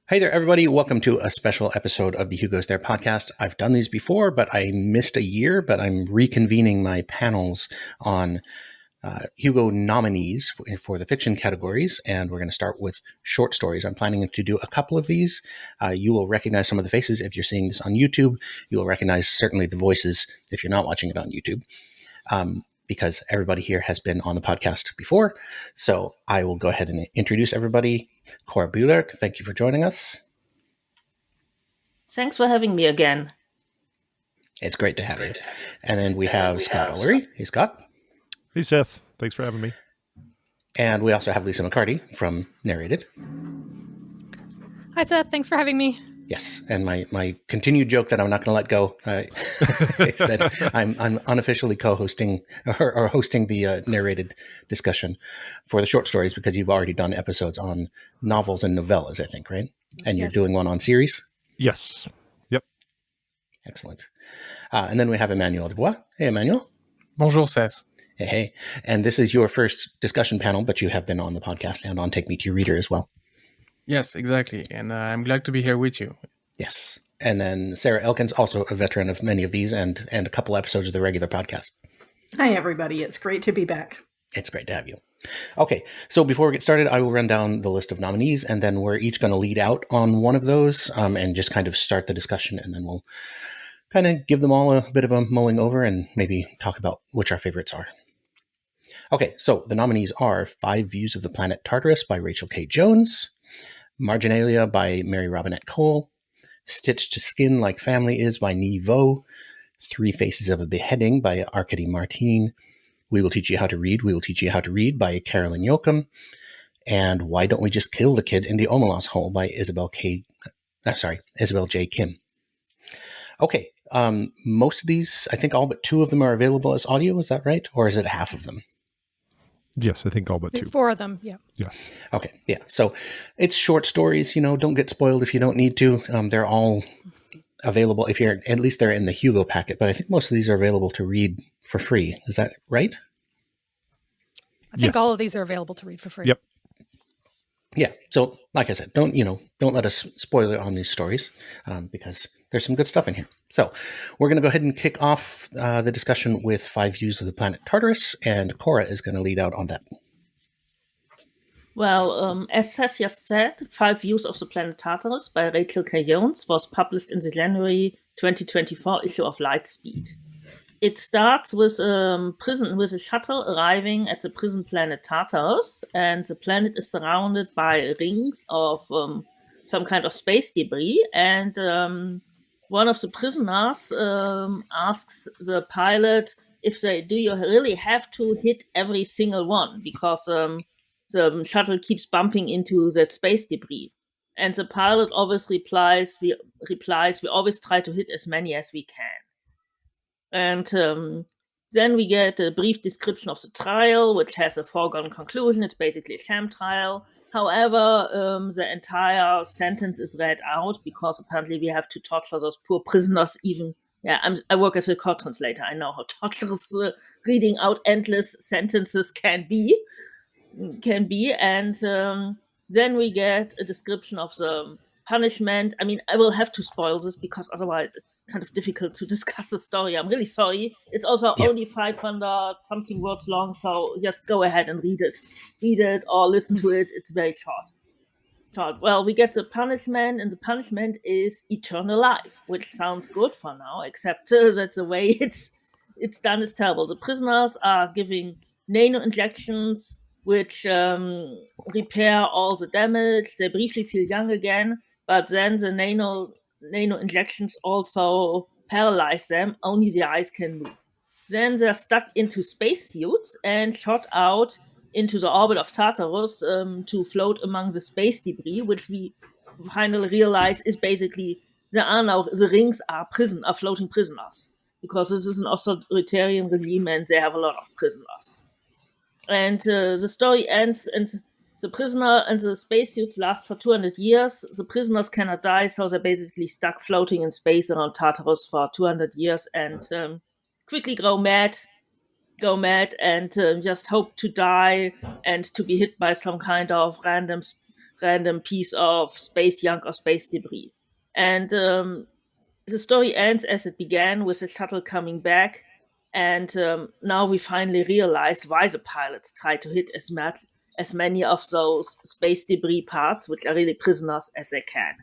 Hey there, everybody. Welcome to a special episode of the Hugo's There podcast. I've done these before, but I missed a year, but I'm reconvening my panels on Hugo nominees for the fiction categories, and we're going to start with short stories. I'm planning to do a couple of these. You will recognize some of the faces if you're seeing this on YouTube. You will recognize certainly the voices if you're not watching it on YouTube. Because everybody here has been on the podcast before. So I will go ahead and introduce everybody. Cora Buehler, thank you for joining us. Thanks for having me again. It's great to have you. And then we have Scott Ullery. Hey, Scott. Hey, Seth. Thanks for having me. And we also have Lisa McCarty from Narrated. Hi, Seth. Thanks for having me. Yes, and my continued joke that I'm not going to let go is that I'm unofficially co-hosting or hosting the narrated discussion for the short stories because you've already done episodes on novels and novellas, I think, right? And You're doing one on series? Yes. Yep. Excellent. And then we have Emmanuel Dubois. Hey, Emmanuel. Bonjour, Seth. Hey. And this is your first discussion panel, but you have been on the podcast and on Take Me to Your Reader as well. Yes, exactly. And I'm glad to be here with you. Yes. And then Sarah Elkins, also a veteran of many of these and a couple episodes of the regular podcast. Hi, everybody. It's great to be back. It's great to have you. Okay. So before we get started, I will run down the list of nominees, and then we're each going to lead out on one of those and just kind of start the discussion. And then we'll kind of give them all a bit of a mulling over and maybe talk about which our favorites are. Okay. So the nominees are 5 Views of the Planet Tartarus by Rachael K. Jones, Marginalia by Mary Robinette Kowal, Stitched to Skin Like Family Is by Nghi, 3 Faces of a Beheading by Arkady Martine, We Will Teach You How to Read, We Will Teach You How to Read by Carolyn Yoachim, and Why Don't We Just Kill the Kid in the Omelas Hole by Isabel J. Kim. Okay, most of these, I think all but 2 of them are available as audio, is that right? Or is it half of them? Yes, I think all but 2. 4 of them, yeah. Yeah. Okay, yeah. So it's short stories, don't get spoiled if you don't need to. They're all available if you're, at least they're in the Hugo packet, but I think most of these are available to read for free. Is that right? I think all of these are available to read for free. Yep. Yeah. So like I said, don't let us spoil it on these stories because there's some good stuff in here. So we're going to go ahead and kick off the discussion with 5 Views of the Planet Tartarus, and Cora is going to lead out on that. Well, as Seth just said, 5 Views of the Planet Tartarus by Rachael K. Jones was published in the January 2024 issue of Lightspeed. It starts with a shuttle arriving at the prison planet Tartarus, and the planet is surrounded by rings of some kind of space debris. And one of the prisoners asks the pilot if do you really have to hit every single one, because the shuttle keeps bumping into that space debris. And the pilot always replies, we always try to hit as many as we can. And then we get a brief description of the trial, which has a foregone conclusion. It's basically a sham trial. However, the entire sentence is read out because apparently we have to torture those poor prisoners even. Yeah, I work as a court translator. I know how torturous reading out endless sentences can be. And then we get a description of the punishment. I mean, I will have to spoil this because otherwise it's kind of difficult to discuss the story. I'm really sorry. It's also only 500 something words long, so just go ahead and read it or listen to it. It's very short. Well, we get the punishment, and the punishment is eternal life, which sounds good for now, except that the way it's done is terrible. The prisoners are giving nano injections which repair all the damage. They briefly feel young again, but then the nano injections also paralyze them. Only the eyes can move. Then they're stuck into spacesuits and shot out into the orbit of Tartarus to float among the space debris, which we finally realize is basically the rings are floating prisoners, because this is an authoritarian regime and they have a lot of prisoners. And the story ends, and the prisoner and the spacesuits last for 200 years. The prisoners cannot die, so they're basically stuck floating in space around Tartarus for 200 years and quickly go mad and just hope to die and to be hit by some kind of random random piece of space junk or space debris. And the story ends as it began, with the shuttle coming back. And now we finally realize why the pilots try to hit as many of those space debris parts, which are really prisoners, as they can.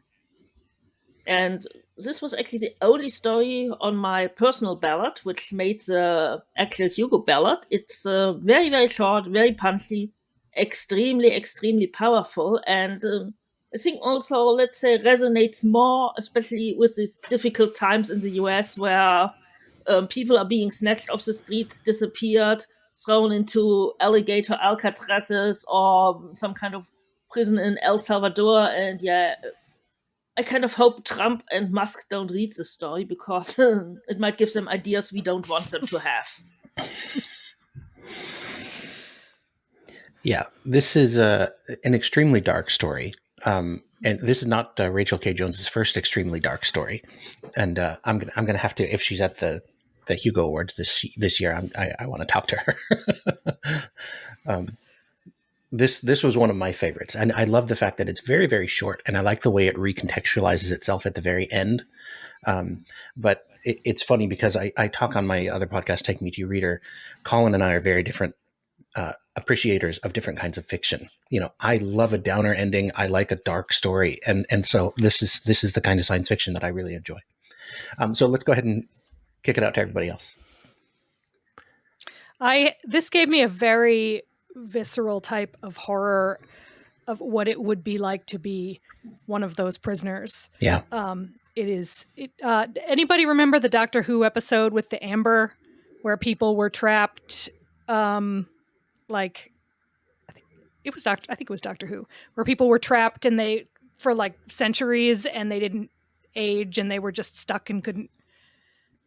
And this was actually the only story on my personal ballot, which made the actual Hugo ballot. It's very, very short, very punchy, extremely, extremely powerful, and I think also, let's say, resonates more, especially with these difficult times in the US where people are being snatched off the streets, disappeared, thrown into alligator Alcatrazes or some kind of prison in El Salvador. And yeah, I kind of hope Trump and Musk don't read the story, because it might give them ideas we don't want them to have. Yeah, this is an extremely dark story. And this is not Rachel K. Jones's first extremely dark story. And I'm gonna have to, if she's at the Hugo Awards this year, I want to talk to her. This was one of my favorites, and I love the fact that it's very, very short, and I like the way it recontextualizes itself at the very end. But it's funny because I talk on my other podcast, Take Me to Your Reader. Colin and I are very different appreciators of different kinds of fiction. You know, I love a downer ending. I like a dark story, and so this is the kind of science fiction that I really enjoy. So let's go ahead and kick it out to everybody else. This gave me a very visceral type of horror of what it would be like to be one of those prisoners. Yeah. Anybody remember the Doctor Who episode with the amber, where people were trapped? I think it was Doctor Who, where people were trapped and they for like centuries and they didn't age and they were just stuck and couldn't.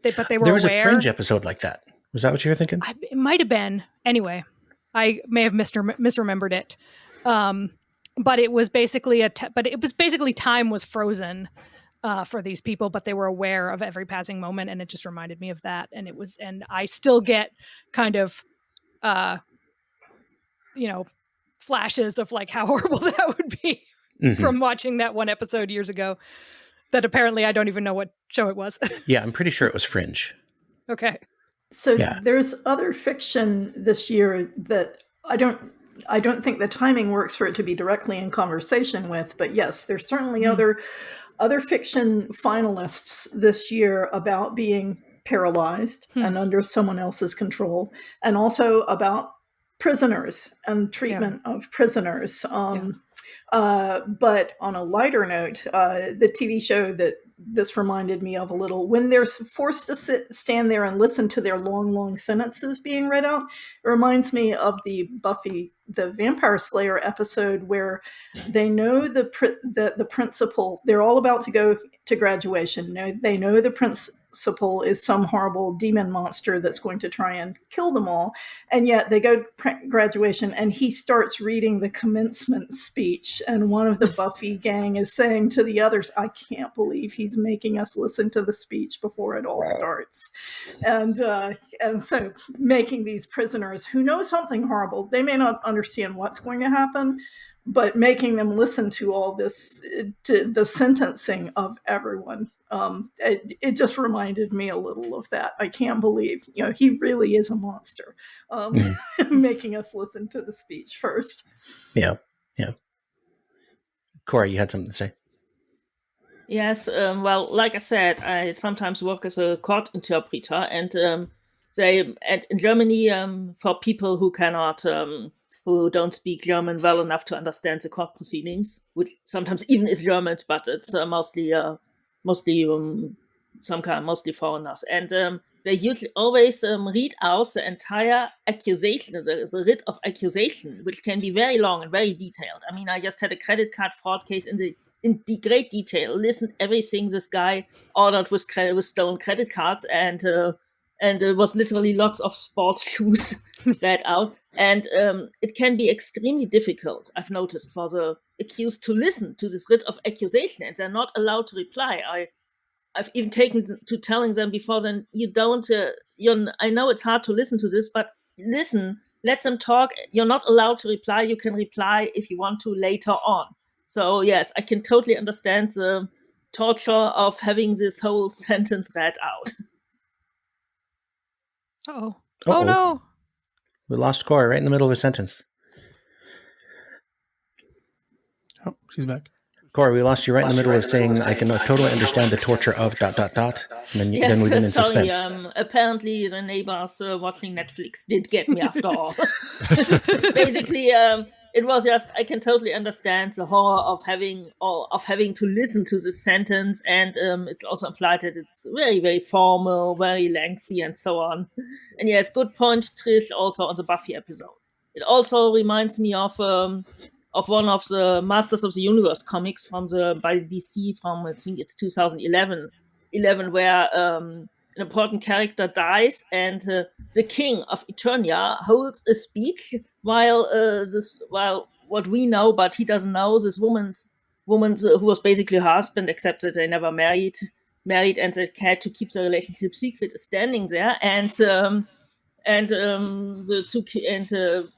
But they were There was aware. a Fringe episode like that. Was that what you were thinking? It might have been. Anyway, I may have misremembered it. But it was basically time was frozen for these people, but they were aware of every passing moment, and it just reminded me of that. And I still get kind of, flashes of like how horrible that would be from watching that one episode years ago. That apparently I don't even know what show it was. Yeah, I'm pretty sure it was Fringe. Okay. So there's other fiction this year that I don't think the timing works for it to be directly in conversation with, but yes, there's certainly other fiction finalists this year about being paralyzed and under someone else's control, and also about prisoners and treatment of prisoners. But on a lighter note, the TV show that this reminded me of a little, when they're forced to stand there and listen to their long, long sentences being read out, it reminds me of the Buffy the Vampire Slayer episode where they know the principal, they're all about to go to graduation. They know the principal is some horrible demon monster that's going to try and kill them all. And yet they go to graduation and he starts reading the commencement speech. And one of the Buffy gang is saying to the others, I can't believe he's making us listen to the speech before it all starts. And so making these prisoners who know something horrible, they may not understand what's going to happen, but making them listen to all this, to the sentencing of everyone. It just reminded me a little of that. I can't believe, he really is a monster, making us listen to the speech first. Yeah. Cora, you had something to say? Yes, well, like I said, I sometimes work as a court interpreter, and in Germany, for people who cannot, who don't speak German well enough to understand the court proceedings, which sometimes even is German, but it's mostly foreigners, and they usually always read out the entire accusation, the writ of accusation, which can be very long and very detailed. I mean, I just had a credit card fraud case in the great detail, listened everything this guy ordered with stolen credit cards, and there was literally lots of sports shoes read out. And it can be extremely difficult, I've noticed, for the accused to listen to this writ of accusation, and they're not allowed to reply. I've even taken to telling them before then, I know it's hard to listen to this, but listen, let them talk. You're not allowed to reply. You can reply if you want to later on. So yes, I can totally understand the torture of having this whole sentence read out. Oh. Uh-oh. Oh no. We lost Cora right in the middle of a sentence. Oh, she's back. Cora, we lost you right in the middle of saying, I can totally understand the torture of ... And then we've been in sorry. suspense. Apparently, the neighbors watching Netflix did get me after all. Basically, it was just I can totally understand the horror of having to listen to this sentence, and it's also implied that it's very, very formal, very lengthy, and so on. And yes, good point, Trish, also on the Buffy episode. It also reminds me of one of the Masters of the Universe comics by DC from I think it's 2011, where an important character dies and the king of Eternia holds a speech while what we know, but he doesn't know, this woman's who was basically her husband, except that they never married, and they had to keep the relationship secret, is standing there, and the two and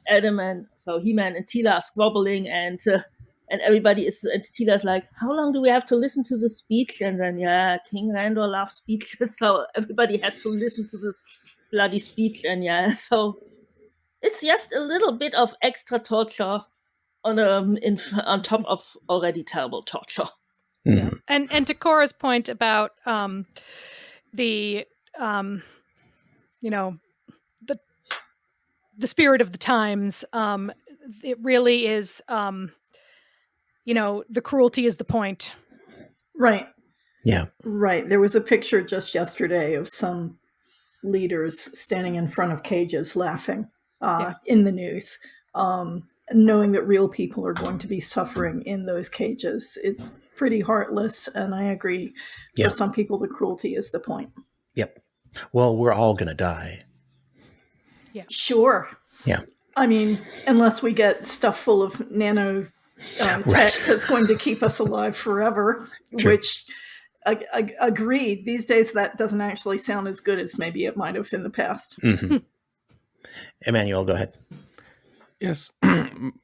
Adam and so He-Man and Tila are squabbling, and everybody is, and Tila's like, how long do we have to listen to this speech? And then King Randor loves speeches, so everybody has to listen to this bloody speech, and so it's just a little bit of extra torture on top of already terrible torture. Yeah. And to Cora's point about the the spirit of the times, it really is the cruelty is the point. Right. Yeah. Right. There was a picture just yesterday of some leaders standing in front of cages laughing in the news, knowing that real people are going to be suffering in those cages. It's pretty heartless, and I agree. Yeah. For some people, the cruelty is the point. Yep. Well, we're all going to die. Yeah. Sure. Yeah. I mean, unless we get stuff full of nano tech that's going to keep us alive forever, True. which... agreed. These days, that doesn't actually sound as good as maybe it might have in the past. Mm-hmm. Emmanuel, go ahead. Yes.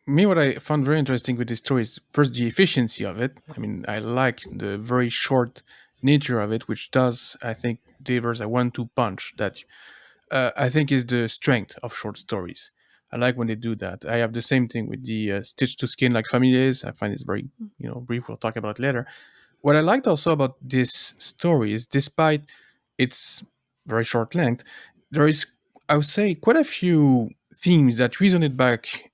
Me, what I found very interesting with this story is first the efficiency of it. I mean, I like the very short nature of it, which does, I think, delivers a 1-2 punch that I think is the strength of short stories. I like when they do that. I have the same thing with the Stitch to Skin like Families. I find it's very, brief. We'll talk about it later. What I liked also about this story is, despite its very short length, there is, I would say, quite a few themes that resonate back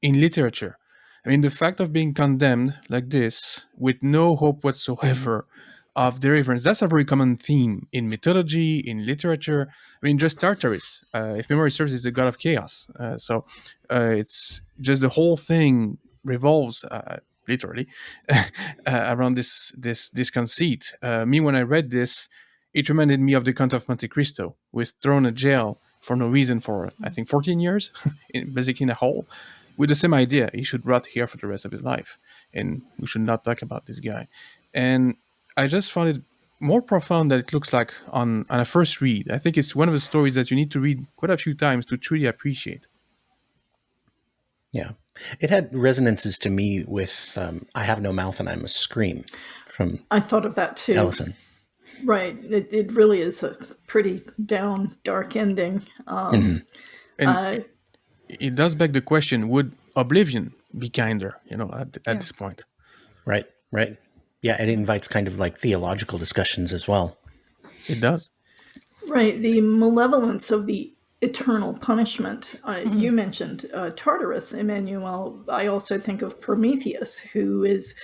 in literature. I mean, the fact of being condemned like this with no hope whatsoever of deliverance, that's a very common theme in mythology, in literature. I mean, just Tartarus, if memory serves, is the god of chaos. So it's just the whole thing revolves literally around this conceit. Me, when I read this, it reminded me of the Count of Monte Cristo, who was thrown in jail for no reason for, I think, 14 years, basically in a hole, with the same idea. He should rot here for the rest of his life, and we should not talk about this guy. And I just found it more profound than it looks like on a first read. I think it's one of the stories that you need to read quite a few times to truly appreciate. Yeah. It had resonances to me with I Have No Mouth and I Must Scream from I thought of that too. Ellison. Right. It really is a pretty down, dark ending. And it does beg the question, would Oblivion be kinder, at this point? Right. Yeah, it invites kind of like theological discussions as well. It does. Right. The malevolence of the eternal punishment. You mentioned Tartarus, Emmanuel. I also think of Prometheus, who is,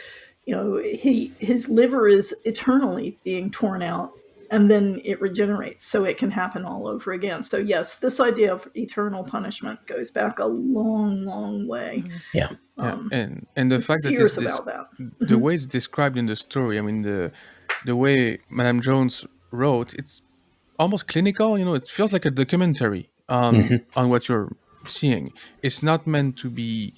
his liver is eternally being torn out, and then it regenerates, so it can happen all over again. So yes, this idea of eternal punishment goes back a long, long way. Yeah. And the fact that fears about that. The way it's described in the story, I mean, the way Madame Jones wrote, it's almost clinical. It feels like a documentary on what you're seeing. It's not meant to be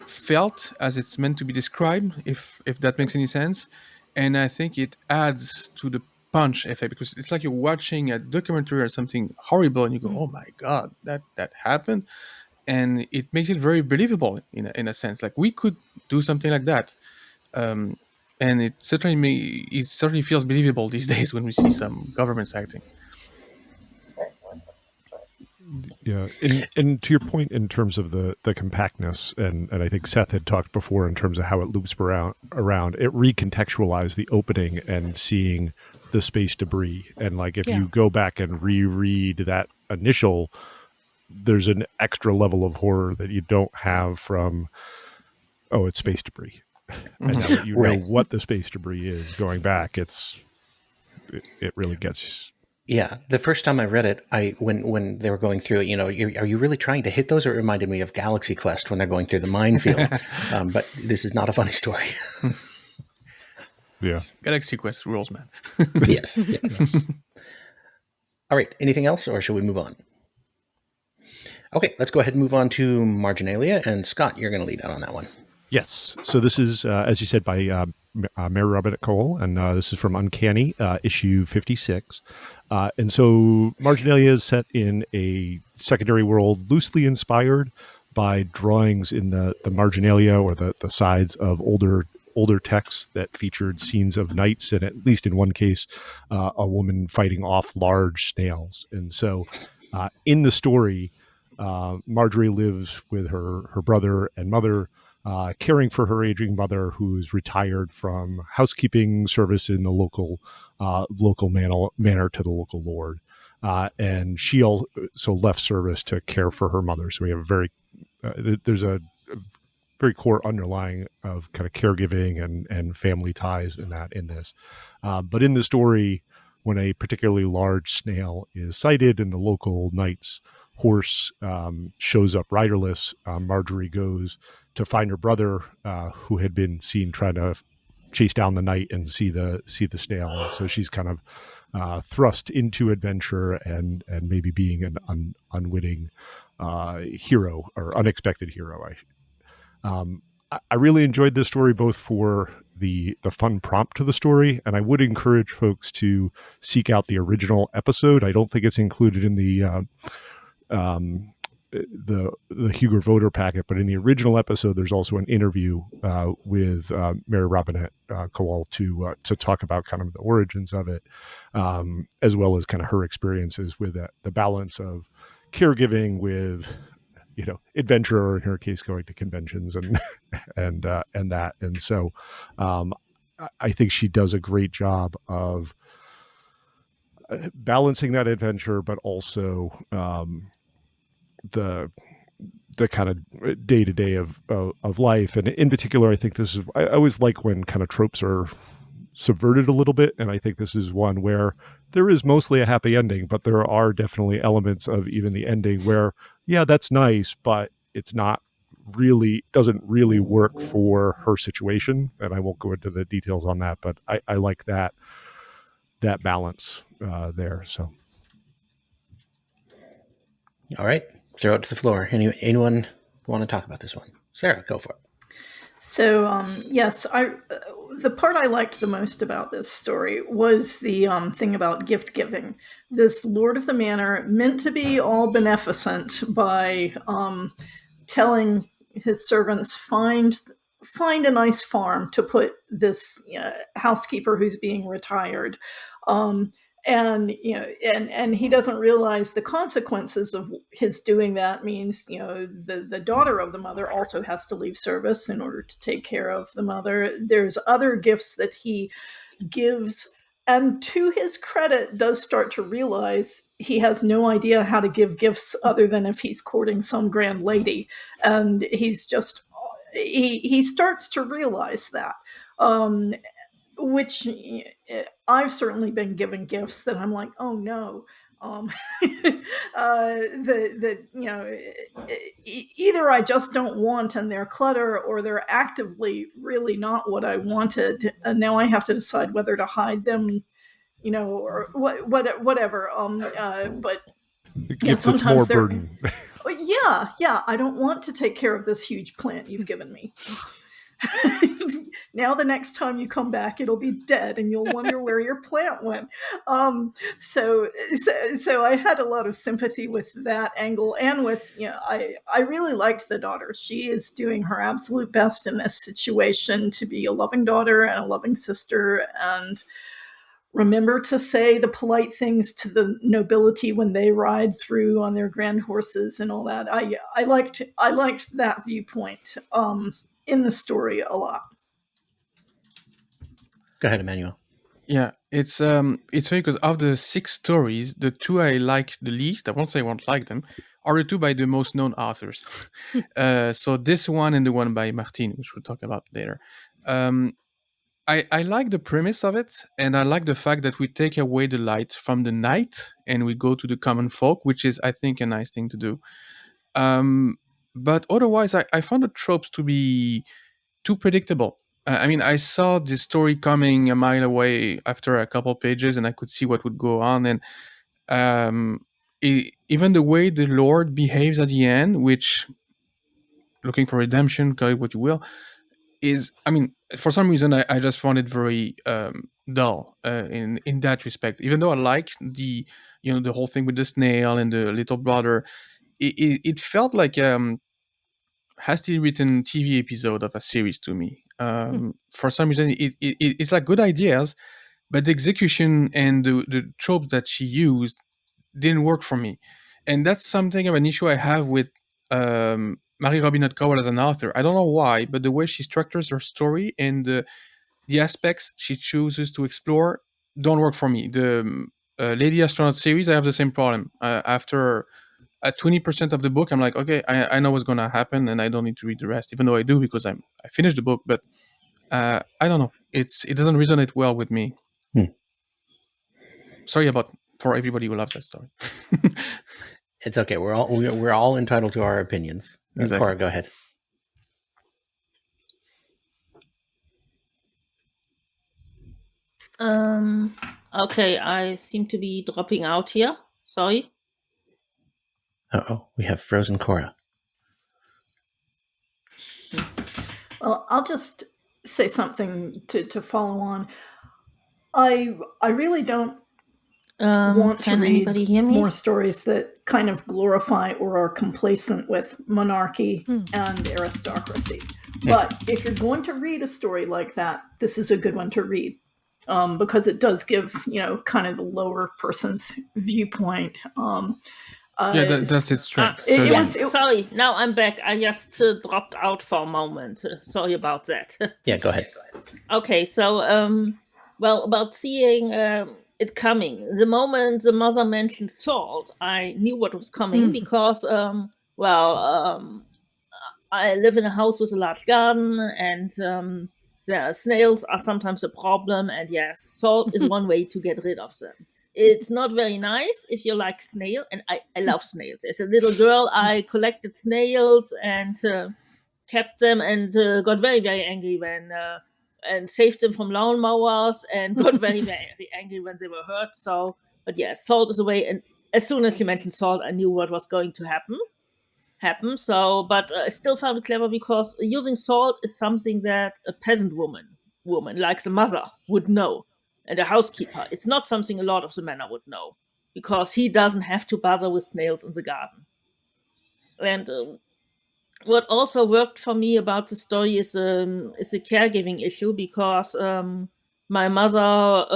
felt as it's meant to be described, if that makes any sense. And I think it adds to the punch effect, because it's like you're watching a documentary or something horrible and you go, oh my god, that happened. and it makes it very believable in a sense. Like we could do something like that, and it certainly feels believable these days when we see some governments acting. Yeah, and to your point in terms of the compactness, and I think Seth had talked before in terms of how it loops around, it recontextualized the opening and seeing the space debris. And like if you go back and reread that initial, there's an extra level of horror that you don't have from, oh, it's space debris. And now that you know what the space debris is going back, it really gets... Yeah, the first time I read it, when they were going through it, are you really trying to hit those? Or it reminded me of Galaxy Quest when they're going through the minefield. But this is not a funny story. Yeah, Galaxy Quest rules, man. Yes. Yeah. All right. Anything else, or should we move on? Okay, let's go ahead and move on to Marginalia, and Scott, you're going to lead out on that one. Yes. So this is, as you said, by Mary Robinette Kowal, and this is from Uncanny, issue 56. And so Marginalia is set in a secondary world loosely inspired by drawings in the Marginalia, or the sides of older texts that featured scenes of knights, and at least in one case, a woman fighting off large snails. And so in the story, Marjorie lives with her brother and mother, caring for her aging mother, who's retired from housekeeping service in the local manor to the local lord. And she also left service to care for her mother. So we have there's a very core underlying of kind of caregiving and family ties in this. But in the story, when a particularly large snail is sighted and the local knight's horse shows up riderless, Marjorie goes to find her brother, who had been seen trying to chase down the knight and see the snail. And so she's kind of thrust into adventure and maybe being an unwitting hero, or unexpected hero. I really enjoyed this story, both for the fun prompt to the story, and I would encourage folks to seek out the original episode. I don't think it's included in the Hugo voter packet, but in the original episode, there's also an interview with Mary Robinette Kowal to talk about kind of the origins of it, as well as kind of her experiences with the balance of caregiving with, adventure, or in her case, going to conventions and that. And so I think she does a great job of balancing that adventure, but also the kind of day-to-day of life. And in particular, I think I always like when kind of tropes are subverted a little bit. And I think this is one where there is mostly a happy ending, but there are definitely elements of even the ending where, yeah, that's nice, but it's not really, doesn't really work for her situation. And I won't go into the details on that, but I like that balance there. So. All right. Throw it to the floor. Anyone want to talk about this one? Sarah, go for it. So, yes, the part I liked the most about this story was the thing about gift giving. This Lord of the Manor meant to be all beneficent by telling his servants, find a nice farm to put this housekeeper who's being retired. And he doesn't realize the consequences of his doing that means, the daughter of the mother also has to leave service in order to take care of the mother. There's other gifts that he gives, and to his credit, does start to realize he has no idea how to give gifts other than if he's courting some grand lady. And he's just, he starts to realize that. Which I've certainly been given gifts that I'm like, oh no, either I just don't want and they're clutter, or they're actively really not what I wanted, and now I have to decide whether to hide them, or whatever. But yeah, sometimes they're burden. Yeah, I don't want to take care of this huge plant you've given me. Now the next time you come back, it'll be dead, and you'll wonder where your plant went. So I had a lot of sympathy with that angle, and with I really liked the daughter. She is doing her absolute best in this situation to be a loving daughter and a loving sister, and remember to say the polite things to the nobility when they ride through on their grand horses and all that. I liked that viewpoint in the story a lot. Go ahead, Emmanuel. Yeah, it's funny because of the 6 stories, the 2 I like the least, I won't say I won't like them, are the 2 by the most known authors. So this one and the one by Martine, which we'll talk about later. I like the premise of it, and I like the fact that we take away the light from the night and we go to the common folk, which is, I think, a nice thing to do. But otherwise, I found the tropes to be too predictable. I mean, I saw this story coming a mile away after a couple pages, and I could see what would go on. And even the way the Lord behaves at the end, which, looking for redemption, call it what you will, is, I mean, for some reason, I just found it very dull in that respect. Even though I like the whole thing with the snail and the little brother, it felt like hastily written TV episode of a series to me. For some reason, it's like good ideas, but the execution and the tropes that she used didn't work for me. And that's something of an issue I have with Marie Robinette Kowal as an author. I don't know why, but the way she structures her story and the aspects she chooses to explore don't work for me. The Lady Astronaut series, I have the same problem. After 20% of the book, I'm like, okay, I know what's going to happen, and I don't need to read the rest, even though I do because I finished the book. But I don't know. It doesn't resonate well with me. Sorry for everybody who loves that story. It's okay. We're all entitled to our opinions. Exactly. Cora, go ahead. Okay, I seem to be dropping out here. Sorry. Uh-oh, we have frozen Cora. Well, I'll just say something to follow on. I really don't want to Can read anybody hear me? more stories that kind of glorify or are complacent with monarchy and aristocracy. But if you're going to read a story like that, this is a good one to read, because it does give kind of the lower person's viewpoint. That's its strength. Sorry, now I'm back. I just dropped out for a moment. Sorry about that. Yeah, go ahead. Okay, so about seeing it coming. The moment the mother mentioned salt, I knew what was coming because, I live in a house with a large garden, and the snails are sometimes a problem. And yes, salt is one way to get rid of them. It's not very nice if you like snail, and I love snails. As a little girl, I collected snails and kept them, and got very, very angry when and saved them from lawnmowers, and got very, very angry when they were hurt. So, but yeah, salt is a way. And as soon as you mentioned salt, I knew what was going to happen. So, but I still found it clever because using salt is something that a peasant woman like the mother would know, and a housekeeper. It's not something a lot of the men would know, because he doesn't have to bother with snails in the garden. And what also worked for me about the story is the caregiving issue, because my mother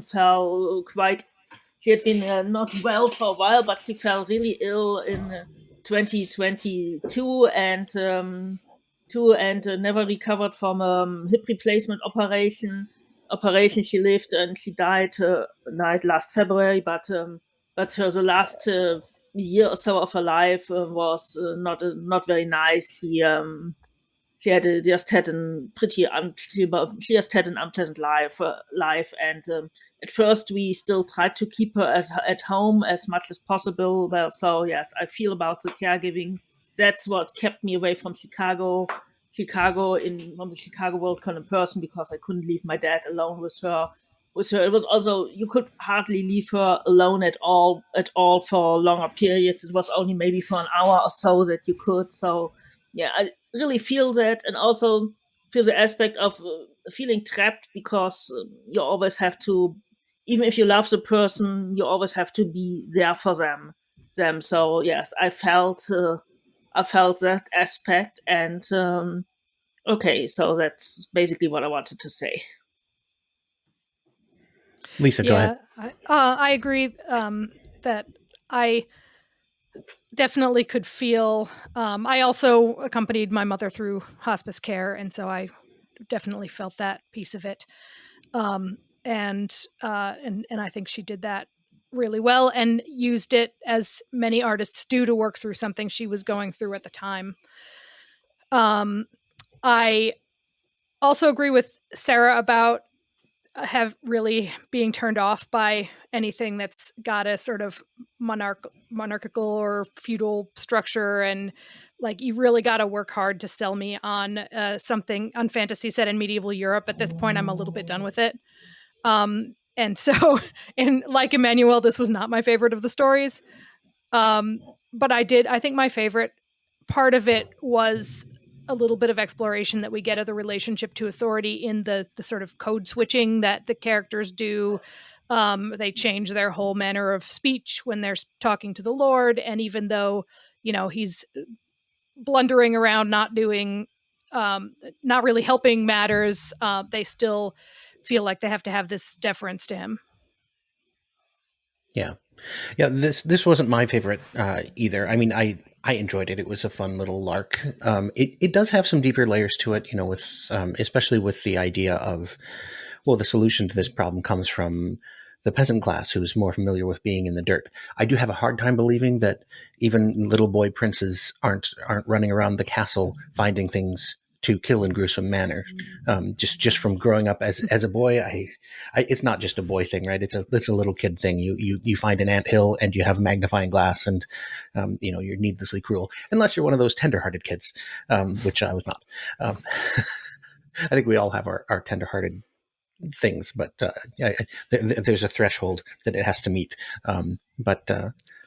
fell quite. She had been not well for a while, but she fell really ill in 2022 and never recovered from a hip replacement operation. She lived and she died last February, but the last year or so of her life was not very nice. She just had an unpleasant life, and at first we still tried to keep her at home as much as possible. Well, so yes, I feel about the caregiving. That's what kept me away from Chicago from the Chicago world kind of person, because I couldn't leave my dad alone with her. It was also, you could hardly leave her alone at all for longer periods. It was only maybe for an hour or so that you could. So yeah, I really feel that. And also the aspect of feeling trapped because you always have to, even if you love the person, you always have to be there for them. So yes, I felt that aspect, and okay, so that's basically what I wanted to say. Lisa, go ahead. I agree that I definitely could feel. I also accompanied my mother through hospice care, and so I definitely felt that piece of it. And I think she did that really well and used it, as many artists do, to work through something she was going through at the time. I also agree with Sarah about have really being turned off by anything that's got a sort of monarchical or feudal structure, and like you really got to work hard to sell me on something on fantasy set in medieval Europe. At this point, I'm a little bit done with it. And so, and like Emmanuel, this was not my favorite of the stories. But I think my favorite part of it was a little bit of exploration that we get of the relationship to authority in the sort of code switching that the characters do. They change their whole manner of speech when they're talking to the Lord. And even though, he's blundering around, not doing, not really helping matters, they still feel like they have to have this deference to him. Yeah. This wasn't my favorite either. I mean, I enjoyed it. It was a fun little lark. It does have some deeper layers to it, with especially with the idea of, well, the solution to this problem comes from the peasant class who's more familiar with being in the dirt. I do have a hard time believing that even little boy princes aren't running around the castle finding things to kill in gruesome manner. Just from growing up as a boy, I it's not just a boy thing, right? It's a little kid thing. You find an anthill and you have magnifying glass, and you're needlessly cruel, unless you're one of those tender-hearted kids, which I was not. I think we all have our tender-hearted things, but there's a threshold that it has to meet. But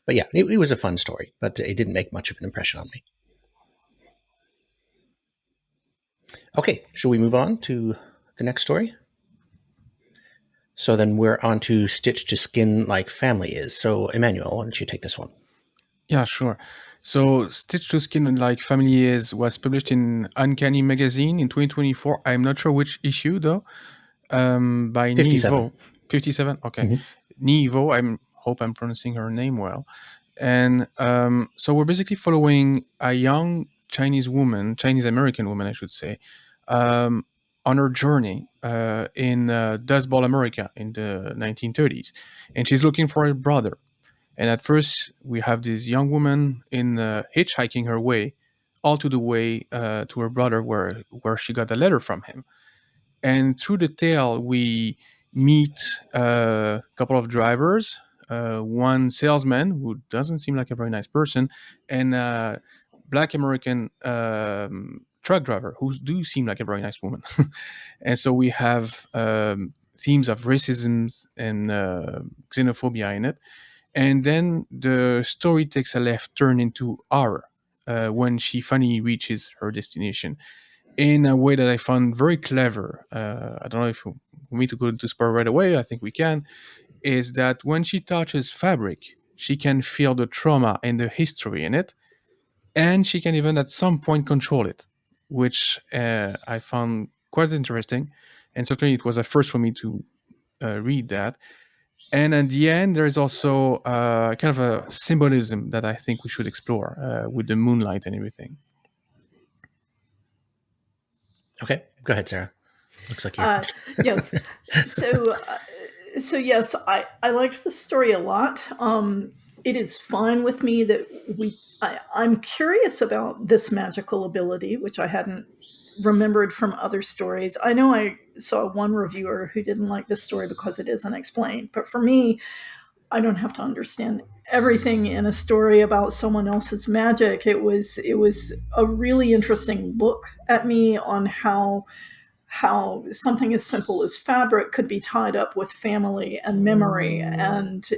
yeah, it was a fun story, but it didn't make much of an impression on me. Okay, shall we move on to the next story? So then we're on to Stitch to Skin Like Family Is. So Emmanuel, why don't you take this one? Yeah, sure. So Stitch to Skin Like Family Is was published in Uncanny Magazine in 2024. I'm not sure which issue though. By 57. Nghi. 57? Okay. Mm-hmm. Nghi, hope I'm pronouncing her name well. And so we're basically following a young Chinese American woman, I should say, on her journey in Dust Bowl America in the 1930s. And she's looking for her brother. And at first, we have this young woman in hitchhiking her way all to the way to her brother where she got a letter from him. And through the tale, we meet a couple of drivers, one salesman who doesn't seem like a very nice person, and a Black American truck driver who do seem like a very nice woman. And so we have themes of racism and xenophobia in it. And then the story takes a left turn into horror when she finally reaches her destination in a way that I found very clever. I don't know if we need to go into spoiler right away. I think we can. Is that when she touches fabric, she can feel the trauma and the history in it, and she can even at some point control it, which I found quite interesting. And certainly it was a first for me to read that. And at the end, there is also kind of a symbolism that I think we should explore with the moonlight and everything. Okay, go ahead, Sarah. Looks like you're... Yes. So yes, I liked the story a lot. It is fine with me that I'm curious about this magical ability, which I hadn't remembered from other stories. I know I saw one reviewer who didn't like this story because it isn't explained, but for me, I don't have to understand everything in a story about someone else's magic. It was a really interesting look at me on how something as simple as fabric could be tied up with family and memory, and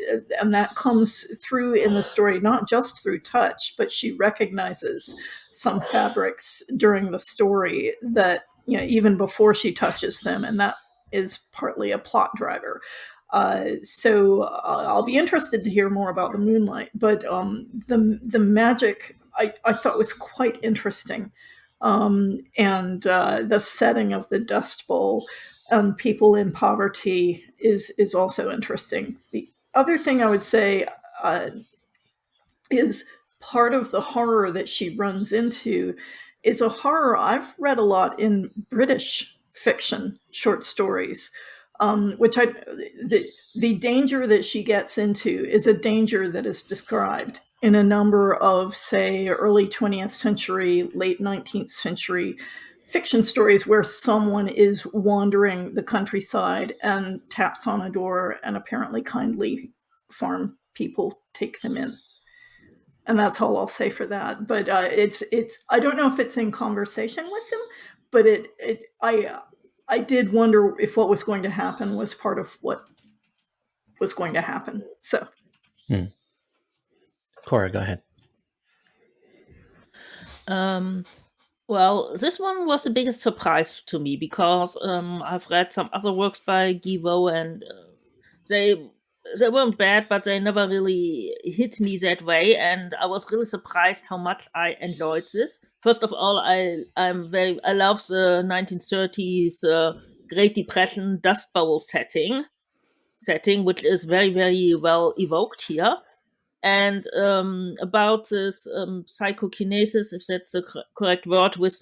that comes through in the story, not just through touch, but she recognizes some fabrics during the story that even before she touches them, and that is partly a plot driver. So I'll be interested to hear more about the Moonlight, but the magic I thought was quite interesting, and the setting of the Dust Bowl, people in poverty is also interesting. The other thing I would say is part of the horror that she runs into is a horror I've read a lot in British fiction, short stories, which the danger that she gets into is a danger that is described in a number of, say, early 20th century, late 19th century fiction stories where someone is wandering the countryside and taps on a door, and apparently kindly farm people take them in. And that's all I'll say for that. But it's I don't know if it's in conversation with them, but I did wonder if what was going to happen was part of what was going to happen. So, Cora, go ahead. Well, this one was the biggest surprise to me because I've read some other works by Nghi, and they weren't bad, but they never really hit me that way, and I was really surprised how much I enjoyed this. First of all, I love the 1930s Great Depression Dust Bowl setting, which is very, very well evoked here. And about this psychokinesis, if that's the correct word, with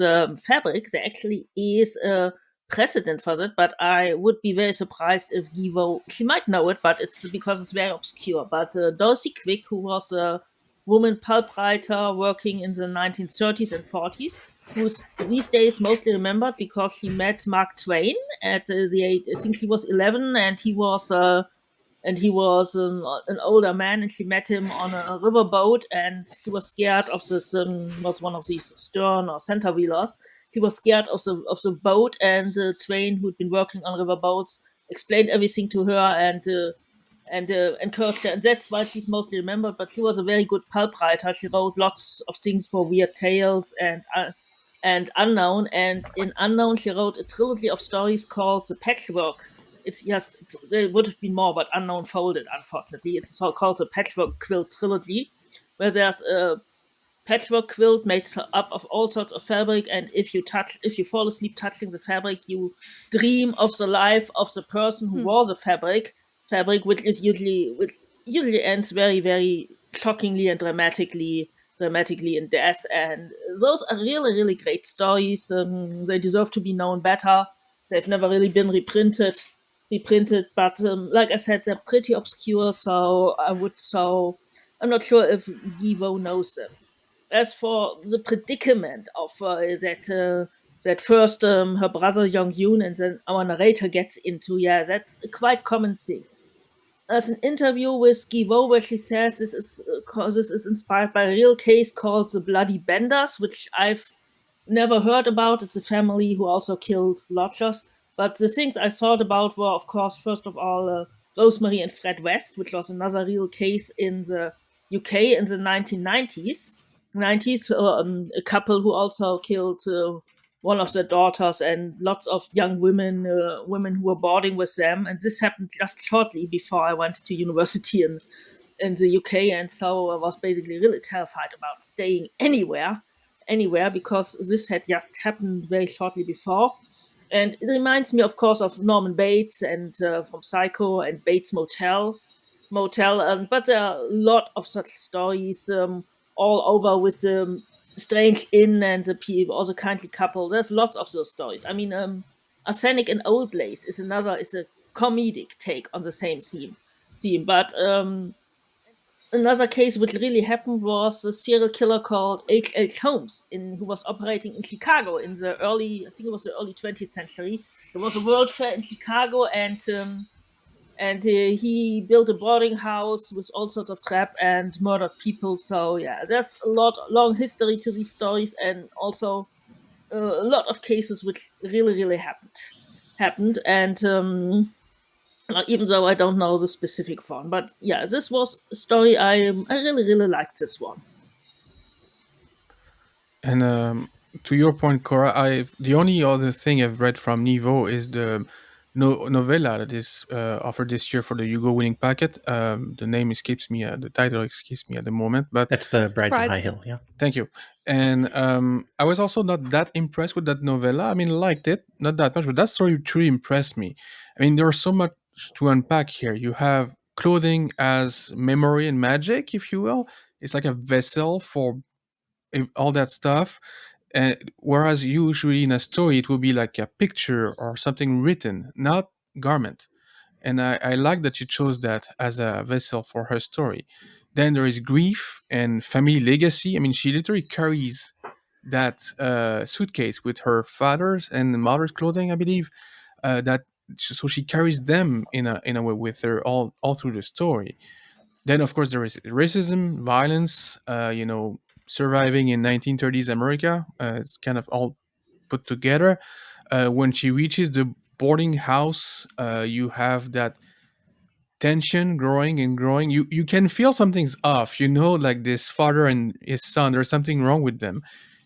fabric, there actually is a precedent for that, but I would be very surprised if Nghi, she might know it, but it's because it's very obscure. But Dorothy Quick, who was a woman pulp writer working in the 1930s and 40s, who's these days mostly remembered because she met Mark Twain at the age, I think she was 11, and he was an older man, and she met him on a riverboat, and she was scared of this, was one of these stern or center wheelers. She was scared of the boat, and Twain, who'd been working on riverboats, explained everything to her and encouraged her, and that's why she's mostly remembered. But she was a very good pulp writer. She wrote lots of things for Weird Tales and Unknown, and in Unknown she wrote a trilogy of stories called The Patchwork. It's just, there would have been more, but Unknown folded, unfortunately. It's called the Patchwork Quilt Trilogy, where there's a patchwork quilt made up of all sorts of fabric, and if you fall asleep touching the fabric, you dream of the life of the person who wore the fabric, which usually ends very, very shockingly and dramatically in death. And those are really, really great stories. They deserve to be known better. They've never really been reprinted, but like I said, they're pretty obscure, so I'm not sure if Nghi knows them. As for the predicament of that first her brother Young-Yoon and then our narrator gets into, that's a quite common thing. There's an interview with Nghi where she says this is inspired by a real case called the Bloody Benders, which I've never heard about. It's a family who also killed lodgers. But the things I thought about were, of course, first of all, Rosemary and Fred West, which was another real case in the UK in the 1990s. A couple who also killed one of their daughters and lots of young women who were boarding with them. And this happened just shortly before I went to university in the UK. And so I was basically really terrified about staying anywhere, because this had just happened very shortly before. And it reminds me, of course, of Norman Bates and from Psycho and Bates Motel. But there are a lot of such stories all over with the strange inn and the people, or the kindly couple. There's lots of those stories. I mean, Arsenic and Old Lace is a comedic take on the same theme. But another case which really happened was a serial killer called H.H. Holmes, who was operating in Chicago in the early 20th century. There was a World Fair in Chicago, and he built a boarding house with all sorts of trap and murdered people. So there's a long history to these stories, and also a lot of cases which really, really happened. And even though I don't know the specific one, but this was a story I really, really liked this one. And to your point, Cora, the only other thing I've read from Nivo is the novella that is offered this year for the Hugo winning packet. The name escapes me, the title escapes me at the moment, but That's the Brides of Brides. High Hill. Yeah. thank you. And I was also not that impressed with that novella. I mean, liked it, not that much, but that story truly impressed me. I mean, there's so much to unpack here. You have clothing as memory and magic, if you will. It's like a vessel for all that stuff. Whereas usually in a story, it will be like a picture or something written, not garment. And I like that you chose that as a vessel for her story. Then there is grief and family legacy. I mean, she literally carries that suitcase with her father's and mother's clothing, I believe. So she carries them in a way with her all through the story. Then, of course, there is racism, violence. Surviving in 1930s America. It's kind of all put together. When she reaches the boarding house, you have that tension growing and growing. You can feel something's off. Like this father and his son. There's something wrong with them,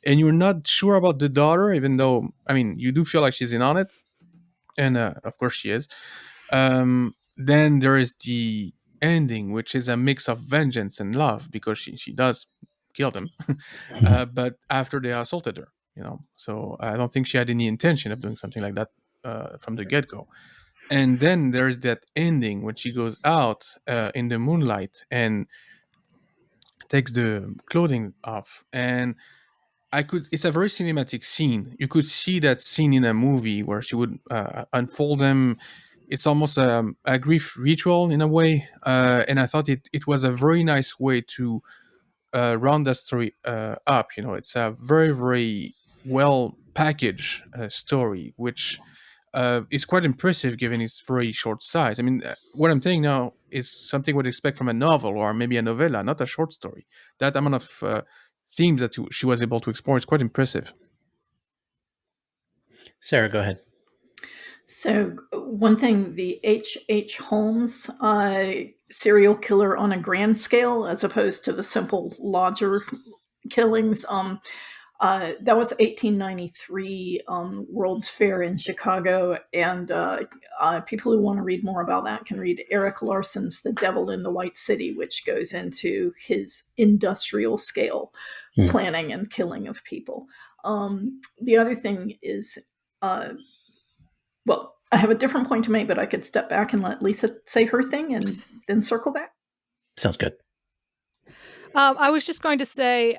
and you're not sure about the daughter. Even though, I mean, you do feel like she's in on it, and of course she is. Then there is the ending, which is a mix of vengeance and love, because she does kill them, but after they assaulted her. So I don't think she had any intention of doing something like that from the get-go. And then there's that ending when she goes out in the moonlight and takes the clothing off, and it's a very cinematic scene. You could see that scene in a movie where she would unfold them. It's almost a grief ritual in a way, and I thought it was a very nice way to round that story up. It's a very, very well packaged story, which is quite impressive given its very short size. I mean, what I'm saying now is something we'd expect from a novel or maybe a novella, not a short story. That amount of themes that she was able to explore is quite impressive. Sarah, go ahead. So one thing, the H.H. Holmes serial killer on a grand scale, as opposed to the simple lodger killings, that was 1893 World's Fair in Chicago, and people who want to read more about that can read Eric Larson's The Devil in the White City, which goes into his industrial scale planning and killing of people. The other thing is, well, I have a different point to make, but I could step back and let Lisa say her thing and then circle back. Sounds good. I was just going to say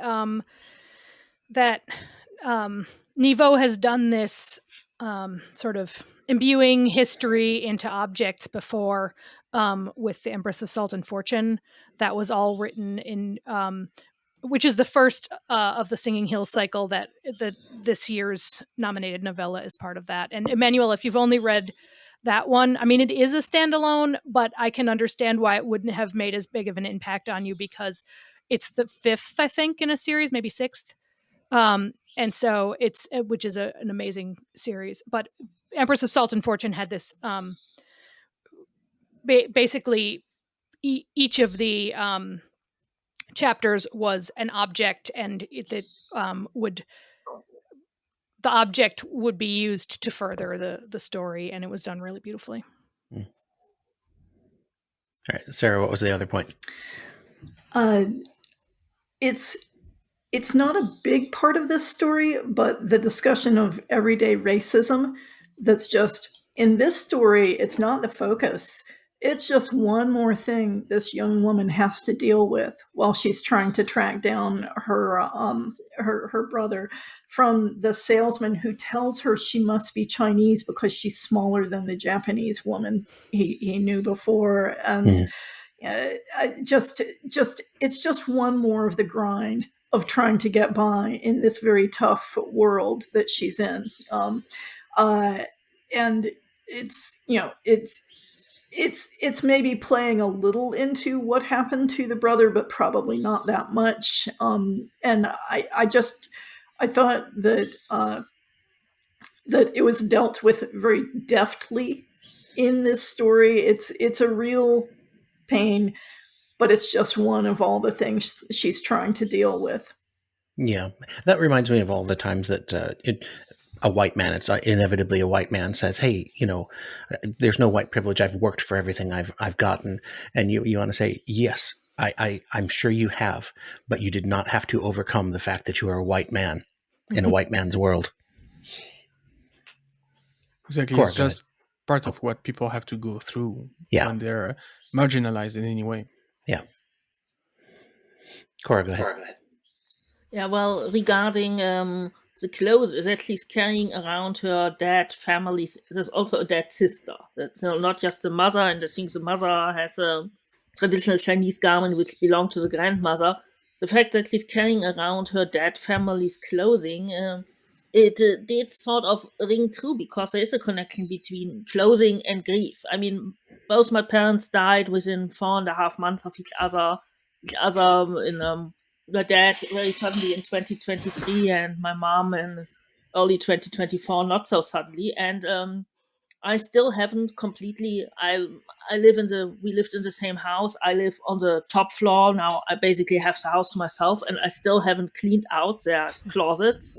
that Nivo has done this sort of imbuing history into objects before with the Empress of Salt and Fortune. That was all written in, which is the first of the Singing Hills cycle that this year's nominated novella is part of that. And Emmanuel, if you've only read that one, I mean, it is a standalone, but I can understand why it wouldn't have made as big of an impact on you, because it's the fifth, I think, in a series, maybe sixth. And so which is an amazing series. But Empress of Salt and Fortune had this, basically each of the chapters was an object, and the object would be used to further the story, and it was done really beautifully. All right, Sarah, what was the other point? It's not a big part of this story, but the discussion of everyday racism that's just in this story, it's not the focus. It's just one more thing this young woman has to deal with while she's trying to track down her brother from the salesman who tells her she must be Chinese because she's smaller than the Japanese woman he knew before. And it's just one more of the grind of trying to get by in this very tough world that she's in. And it's maybe playing a little into what happened to the brother, but probably not that much. And I thought that it was dealt with very deftly in this story. It's a real pain, but it's just one of all the things she's trying to deal with. Yeah, that reminds me of all the times that a white man, it's inevitably a white man says, "Hey, there's no white privilege. I've worked for everything I've gotten," and you want to say, "Yes, I'm sure you have, but you did not have to overcome the fact that you are a white man in a white man's world." Exactly. Cora, It's go ahead. just part of what people have to go through Yeah. when they're marginalized in any way. Yeah, Cora, go ahead. Yeah, well, regarding the clothes, is at least carrying around her dead families. There's also a dead sister. That's not just the mother, and I think the mother has a traditional Chinese garment which belonged to the grandmother. The fact that she's carrying around her dead family's clothing, it did sort of ring true because there is a connection between clothing and grief. I mean, both my parents died within 4.5 months of each other. In my dad very suddenly in 2023, and my mom in early 2024, not so suddenly. And I still haven't completely. I live in the. We lived in the same house. I live on the top floor now. I basically have the house to myself, and I still haven't cleaned out their closets.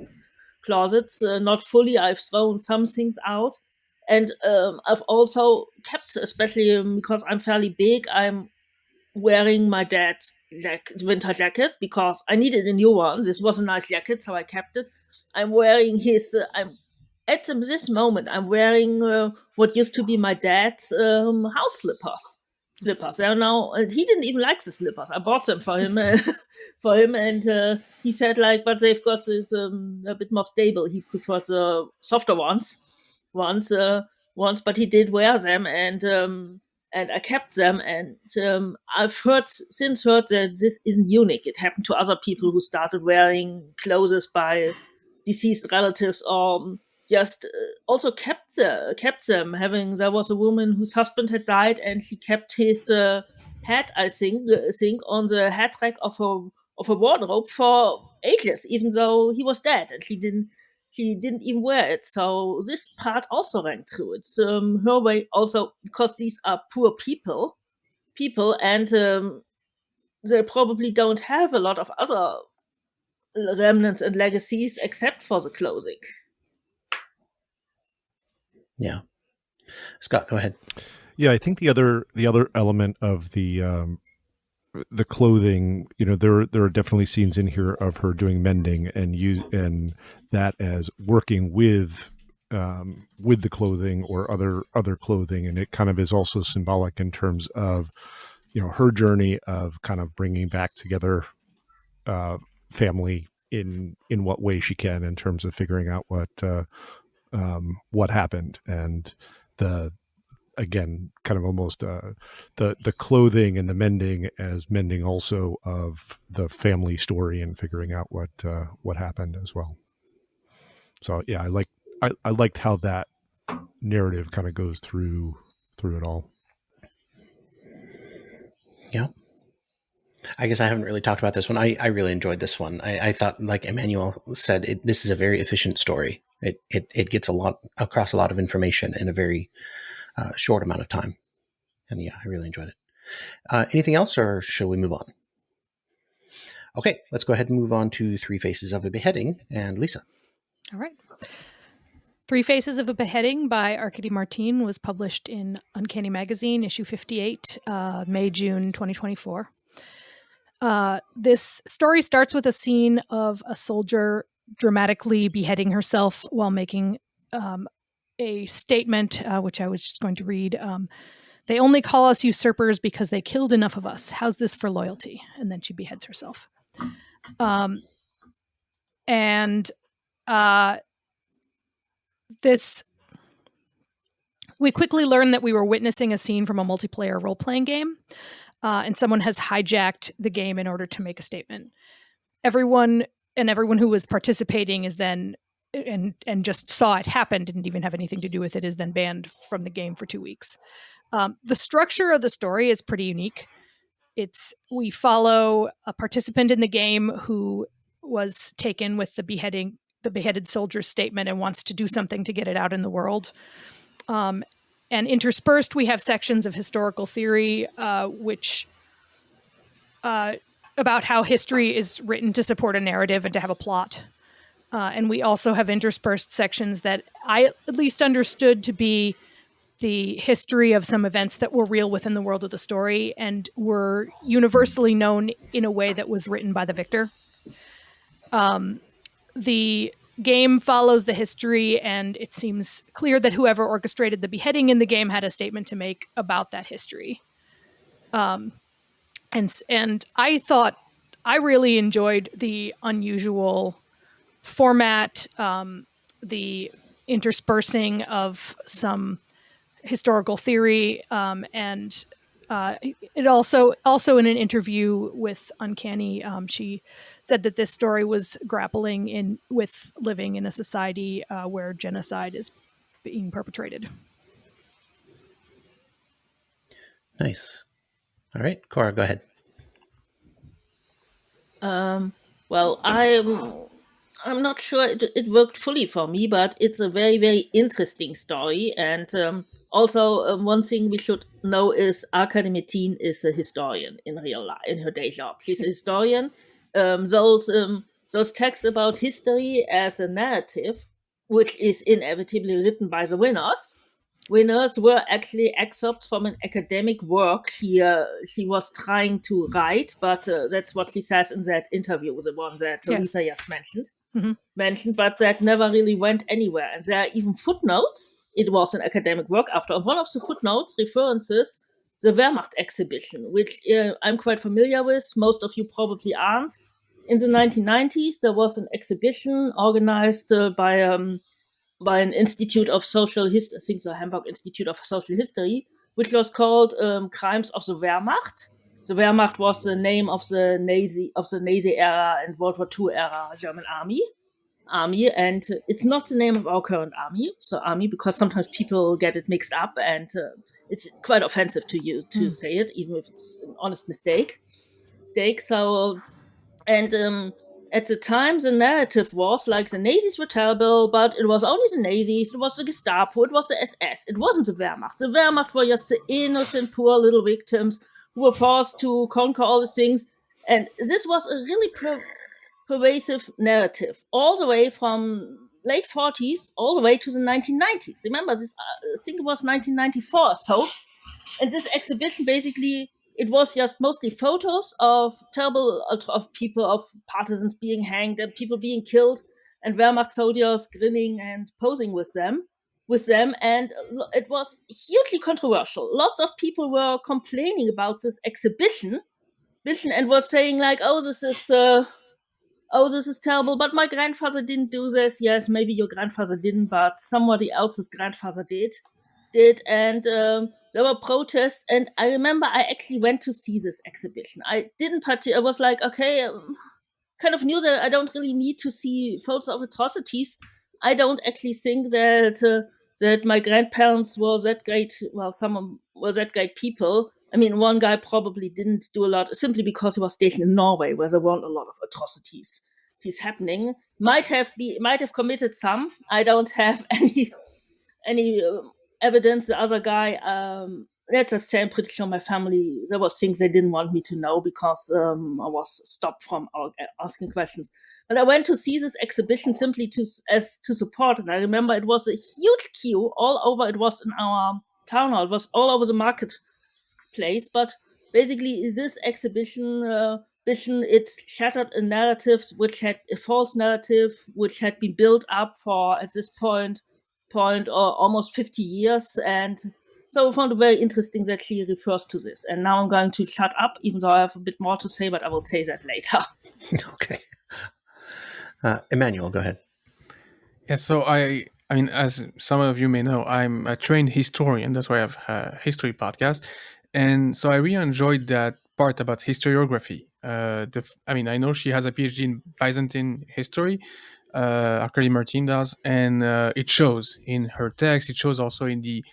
Not fully. I've thrown some things out, and I've also kept, especially because I'm fairly big. I'm wearing my dad's winter jacket because I needed a new one. This was a nice jacket, so I kept it. I'm wearing his. I'm at this moment. I'm wearing what used to be my dad's house slippers. They are now. He didn't even like the slippers. I bought them for him, and he said like, but they've got this a bit more stable. He preferred the softer ones, but he did wear them, and I kept them. And I've heard that this isn't unique. It happened to other people who started wearing clothes by deceased relatives, or just also kept them. There was a woman whose husband had died, and she kept his hat. I think on the hat rack of her wardrobe for ages, even though he was dead, and she didn't even wear it. So this part also rang true. It's her way also, because these are poor people, and they probably don't have a lot of other remnants and legacies except for the clothing. Yeah, Scott, go ahead. Yeah, I think the other element of the clothing, there are definitely scenes in here of her doing mending and that as working with the clothing or other clothing, and it kind of is also symbolic in terms of her journey of kind of bringing back together family in what way she can in terms of figuring out what happened, and the again kind of almost the clothing and the mending as mending also of the family story and figuring out what happened as well. So yeah, I liked how that narrative kind of goes through it all. Yeah. I guess I haven't really talked about this one. I really enjoyed this one. I thought, like Emmanuel said, this is a very efficient story. It gets across a lot of information in a very short amount of time. And yeah, I really enjoyed it. Anything else, or shall we move on? Okay, let's go ahead and move on to Three Faces of a Beheading. And Lisa. All right. Three Faces of a Beheading by Arkady Martine was published in Uncanny Magazine, issue 58, May-June 2024. This story starts with a scene of a soldier dramatically beheading herself while making a statement, which I was just going to read. They only call us usurpers because they killed enough of us. How's this for loyalty? And then she beheads herself. We quickly learned that we were witnessing a scene from a multiplayer role-playing game, and someone has hijacked the game in order to make a statement. Everyone who was participating is then and just saw it happen, didn't even have anything to do with it, is then banned from the game for 2 weeks. The structure of the story is pretty unique. We follow a participant in the game who was taken with the beheaded soldier's statement and wants to do something to get it out in the world. And interspersed, we have sections of historical theory, which about how history is written to support a narrative and to have a plot. And we also have interspersed sections that I at least understood to be the history of some events that were real within the world of the story and were universally known in a way that was written by the victor. The game follows the history, and it seems clear that whoever orchestrated the beheading in the game had a statement to make about that history. And I thought I really enjoyed the unusual format, the interspersing of some historical theory, and it also in an interview with Uncanny, she said that this story was grappling with living in a society where genocide is being perpetrated. Nice. All right, Cora, go ahead. Well, I'm not sure it worked fully for me, but it's a very, very interesting story. And also, one thing we should know is Arkady Martine is a historian in real life, in her day job. She's a historian. Those texts about history as a narrative, which is inevitably written by the winners were actually excerpts from an academic work she was trying to write, but that's what she says in that interview, the one that Yes. Lisa just mentioned, but that never really went anywhere. And there are even footnotes. It was an academic work after. And one of the footnotes references the Wehrmacht exhibition, which I'm quite familiar with. Most of you probably aren't. In the 1990s, there was an exhibition organized by an Institute of Social History, I think the Hamburg Institute of Social History, which was called Crimes of the Wehrmacht. The Wehrmacht was the name of the Nazi era and World War II era German army, and it's not the name of our current army, because sometimes people get it mixed up, and it's quite offensive to you to say it, even if it's an honest mistake. So, and at the time, the narrative was like the Nazis were terrible, but it was only the Nazis, it was the Gestapo, it was the SS, it wasn't the Wehrmacht. The Wehrmacht were just the innocent, poor little victims who were forced to conquer all these things. And this was a really pervasive narrative, all the way from late 40s all the way to the 1990s. Remember, this? I think it was 1994 or so. And this exhibition, basically, it was just mostly photos of of people, of partisans being hanged and people being killed, and Wehrmacht soldiers grinning and posing with them. And it was hugely controversial. Lots of people were complaining about this exhibition and were saying like, "Oh, this is terrible, but my grandfather didn't do this." Yes, maybe your grandfather didn't, but somebody else's grandfather did. And there were protests, and I remember I actually went to see this exhibition. I didn't I was like, okay, kind of knew that I don't really need to see photos of atrocities. I don't actually think that my grandparents were that great. Well, some of them were that great people. I mean, one guy probably didn't do a lot simply because he was stationed in Norway, where there weren't a lot of atrocities happening. Might have committed some. I don't have any evidence. The other guy, let's just say, I'm pretty sure my family, there was things they didn't want me to know because I was stopped from asking questions. But I went to see this exhibition simply to support, and I remember it was a huge queue all over. It was in our town hall. It was all over the marketplace. But basically, this exhibition, it shattered a narrative a false narrative which had been built up for, at this point almost 50 years. And so I found it very interesting that she refers to this. And now I'm going to shut up, even though I have a bit more to say, but I will say that later. Okay. Emmanuel, go ahead. Yeah, so I mean, as some of you may know, I'm a trained historian. That's why I have a history podcast. And so I really enjoyed that part about historiography. I know she has a PhD in Byzantine history, Arkady Martine does, and it shows in her text. It shows also in the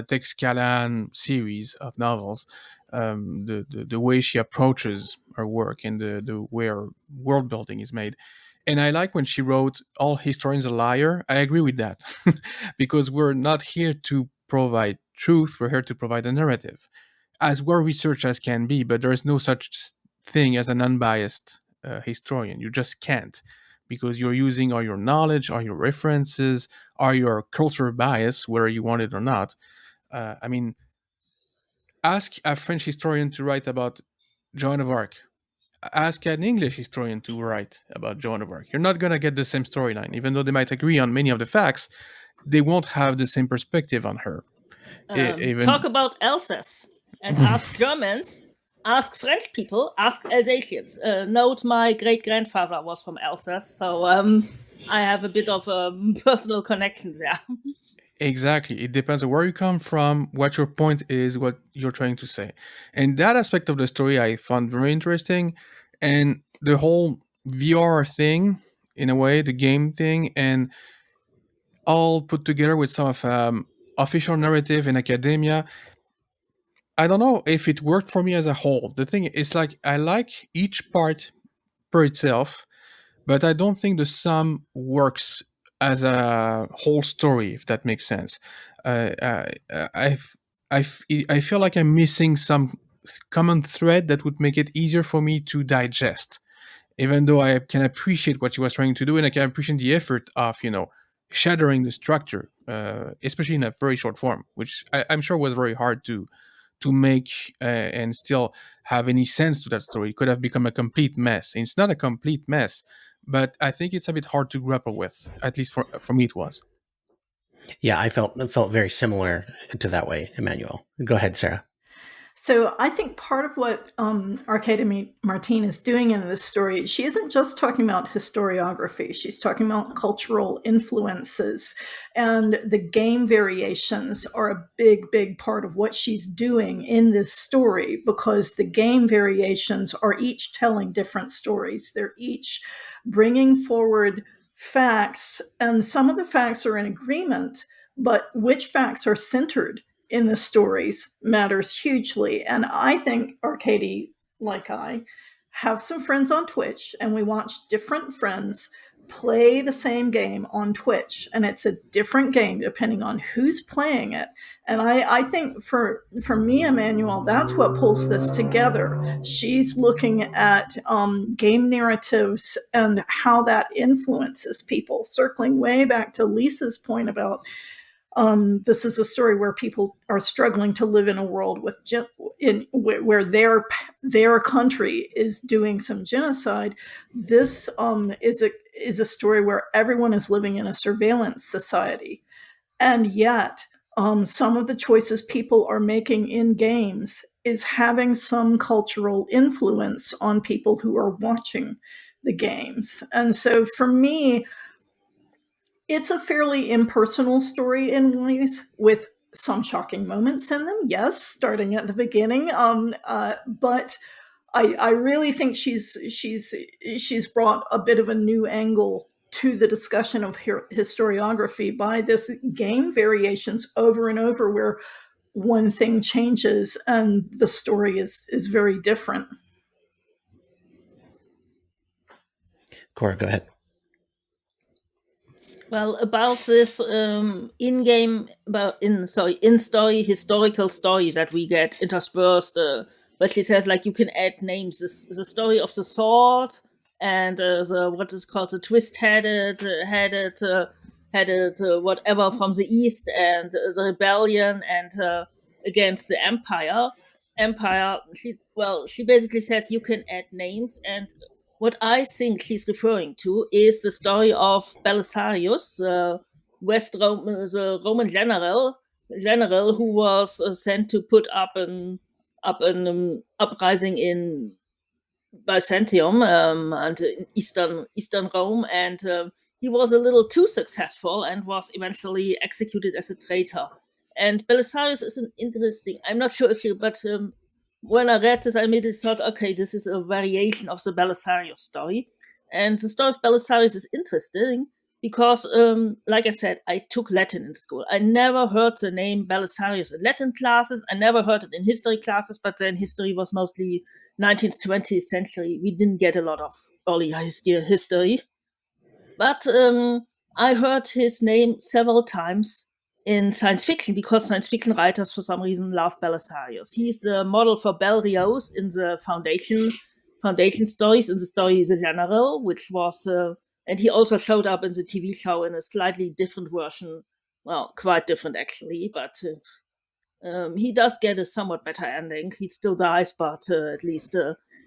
Tex Callan series of novels, the way she approaches her work and the way her world building is made. And I like when she wrote, "All historians are liar." I agree with that because we're not here to provide truth. We're here to provide a narrative, as well researched as can be. But there is no such thing as an unbiased historian. You just can't, because you're using all your knowledge, all your references, all your cultural bias, whether you want it or not. I mean, ask a French historian to write about Joan of Arc. Ask an English historian to write about Joan of Arc. You're not going to get the same storyline. Even though they might agree on many of the facts, they won't have the same perspective on her. Talk about Alsace and ask Germans, ask French people, ask Alsatians. Note my great-grandfather was from Alsace, so I have a bit of personal connections there. Exactly. It depends on where you come from, what your point is, what you're trying to say. And that aspect of the story I found very interesting. And the whole VR thing, in a way, the game thing, and all put together with some of official narrative in academia. I don't know if it worked for me as a whole. The thing is, like, I like each part per itself, but I don't think the sum works as a whole story, if that makes sense. I feel like I'm missing some common thread that would make it easier for me to digest, even though I can appreciate what she was trying to do, and I can appreciate the effort of, shattering the structure, especially in a very short form, which I'm sure was very hard to make and still have any sense to that story. It could have become a complete mess. And it's not a complete mess, but I think it's a bit hard to grapple with. At least for me, it was. Yeah, I felt very similar to that way, Emmanuel. Go ahead, Sarah. So I think part of what Arkady Martine is doing in this story, she isn't just talking about historiography. She's talking about cultural influences. And the game variations are a big, big part of what she's doing in this story, because the game variations are each telling different stories. They're each bringing forward facts, and some of the facts are in agreement, but which facts are centered in the stories matters hugely. And I think Arkady, like I, have some friends on Twitch, and we watch different friends play the same game on Twitch, and it's a different game depending on who's playing it. And I think for me, Emmanuel, that's what pulls this together. She's looking at game narratives and how that influences people, circling way back to Lisa's point about this is a story where people are struggling to live in a world with where their country is doing some genocide. This is a story where everyone is living in a surveillance society, and yet some of the choices people are making in games is having some cultural influence on people who are watching the games. And so for me, it's a fairly impersonal story in ways, with some shocking moments in them, yes, starting at the beginning. But I really think she's brought a bit of a new angle to the discussion of historiography by this game variations over and over, where one thing changes and the story is very different. Cora, go ahead. Well, about this in-story historical stories that we get interspersed, but she says, like, you can add names. The story of the sword and the what is called the twist-headed whatever from the east, and the rebellion and against the empire. She basically says you can add names, and what I think she's referring to is the story of Belisarius, the Roman general who was sent to put up an uprising in Byzantium and in Eastern Rome, and he was a little too successful and was eventually executed as a traitor. And Belisarius is an interesting. I'm not sure if you, but when I read this, I immediately thought, okay, this is a variation of the Belisarius story. And the story of Belisarius is interesting because, like I said, I took Latin in school. I never heard the name Belisarius in Latin classes. I never heard it in history classes, but then history was mostly 19th, 20th century. We didn't get a lot of early history. But I heard his name several times in science fiction, because science fiction writers, for some reason, love Belisarius. He's the model for Belriose in the Foundation foundation stories in the story The General, which was, and he also showed up in the TV show in a slightly different version. Well, quite different actually, but he does get a somewhat better ending. He still dies, but at least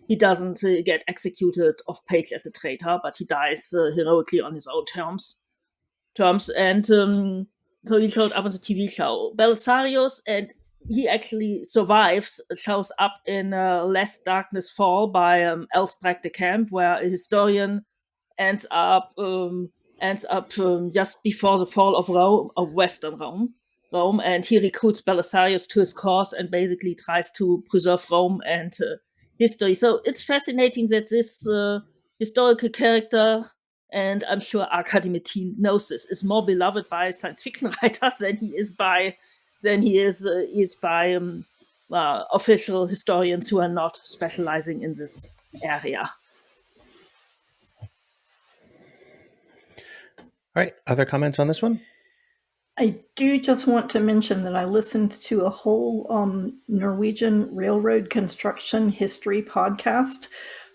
he doesn't get executed off page as a traitor, but he dies heroically on his own terms. And so he showed up on the TV show. Belisarius, and he actually survives, shows up in Lest Darkness Fall by Elsbrecht de Camp, where a historian ends up just before the fall of Rome, of Western Rome, and he recruits Belisarius to his cause and basically tries to preserve Rome and history. So it's fascinating that this historical character, and I'm sure Arkady Martine knows this, is more beloved by science fiction writers than he is by official historians who are not specializing in this area. All right. Other comments on this one? I do just want to mention that I listened to a whole Norwegian railroad construction history podcast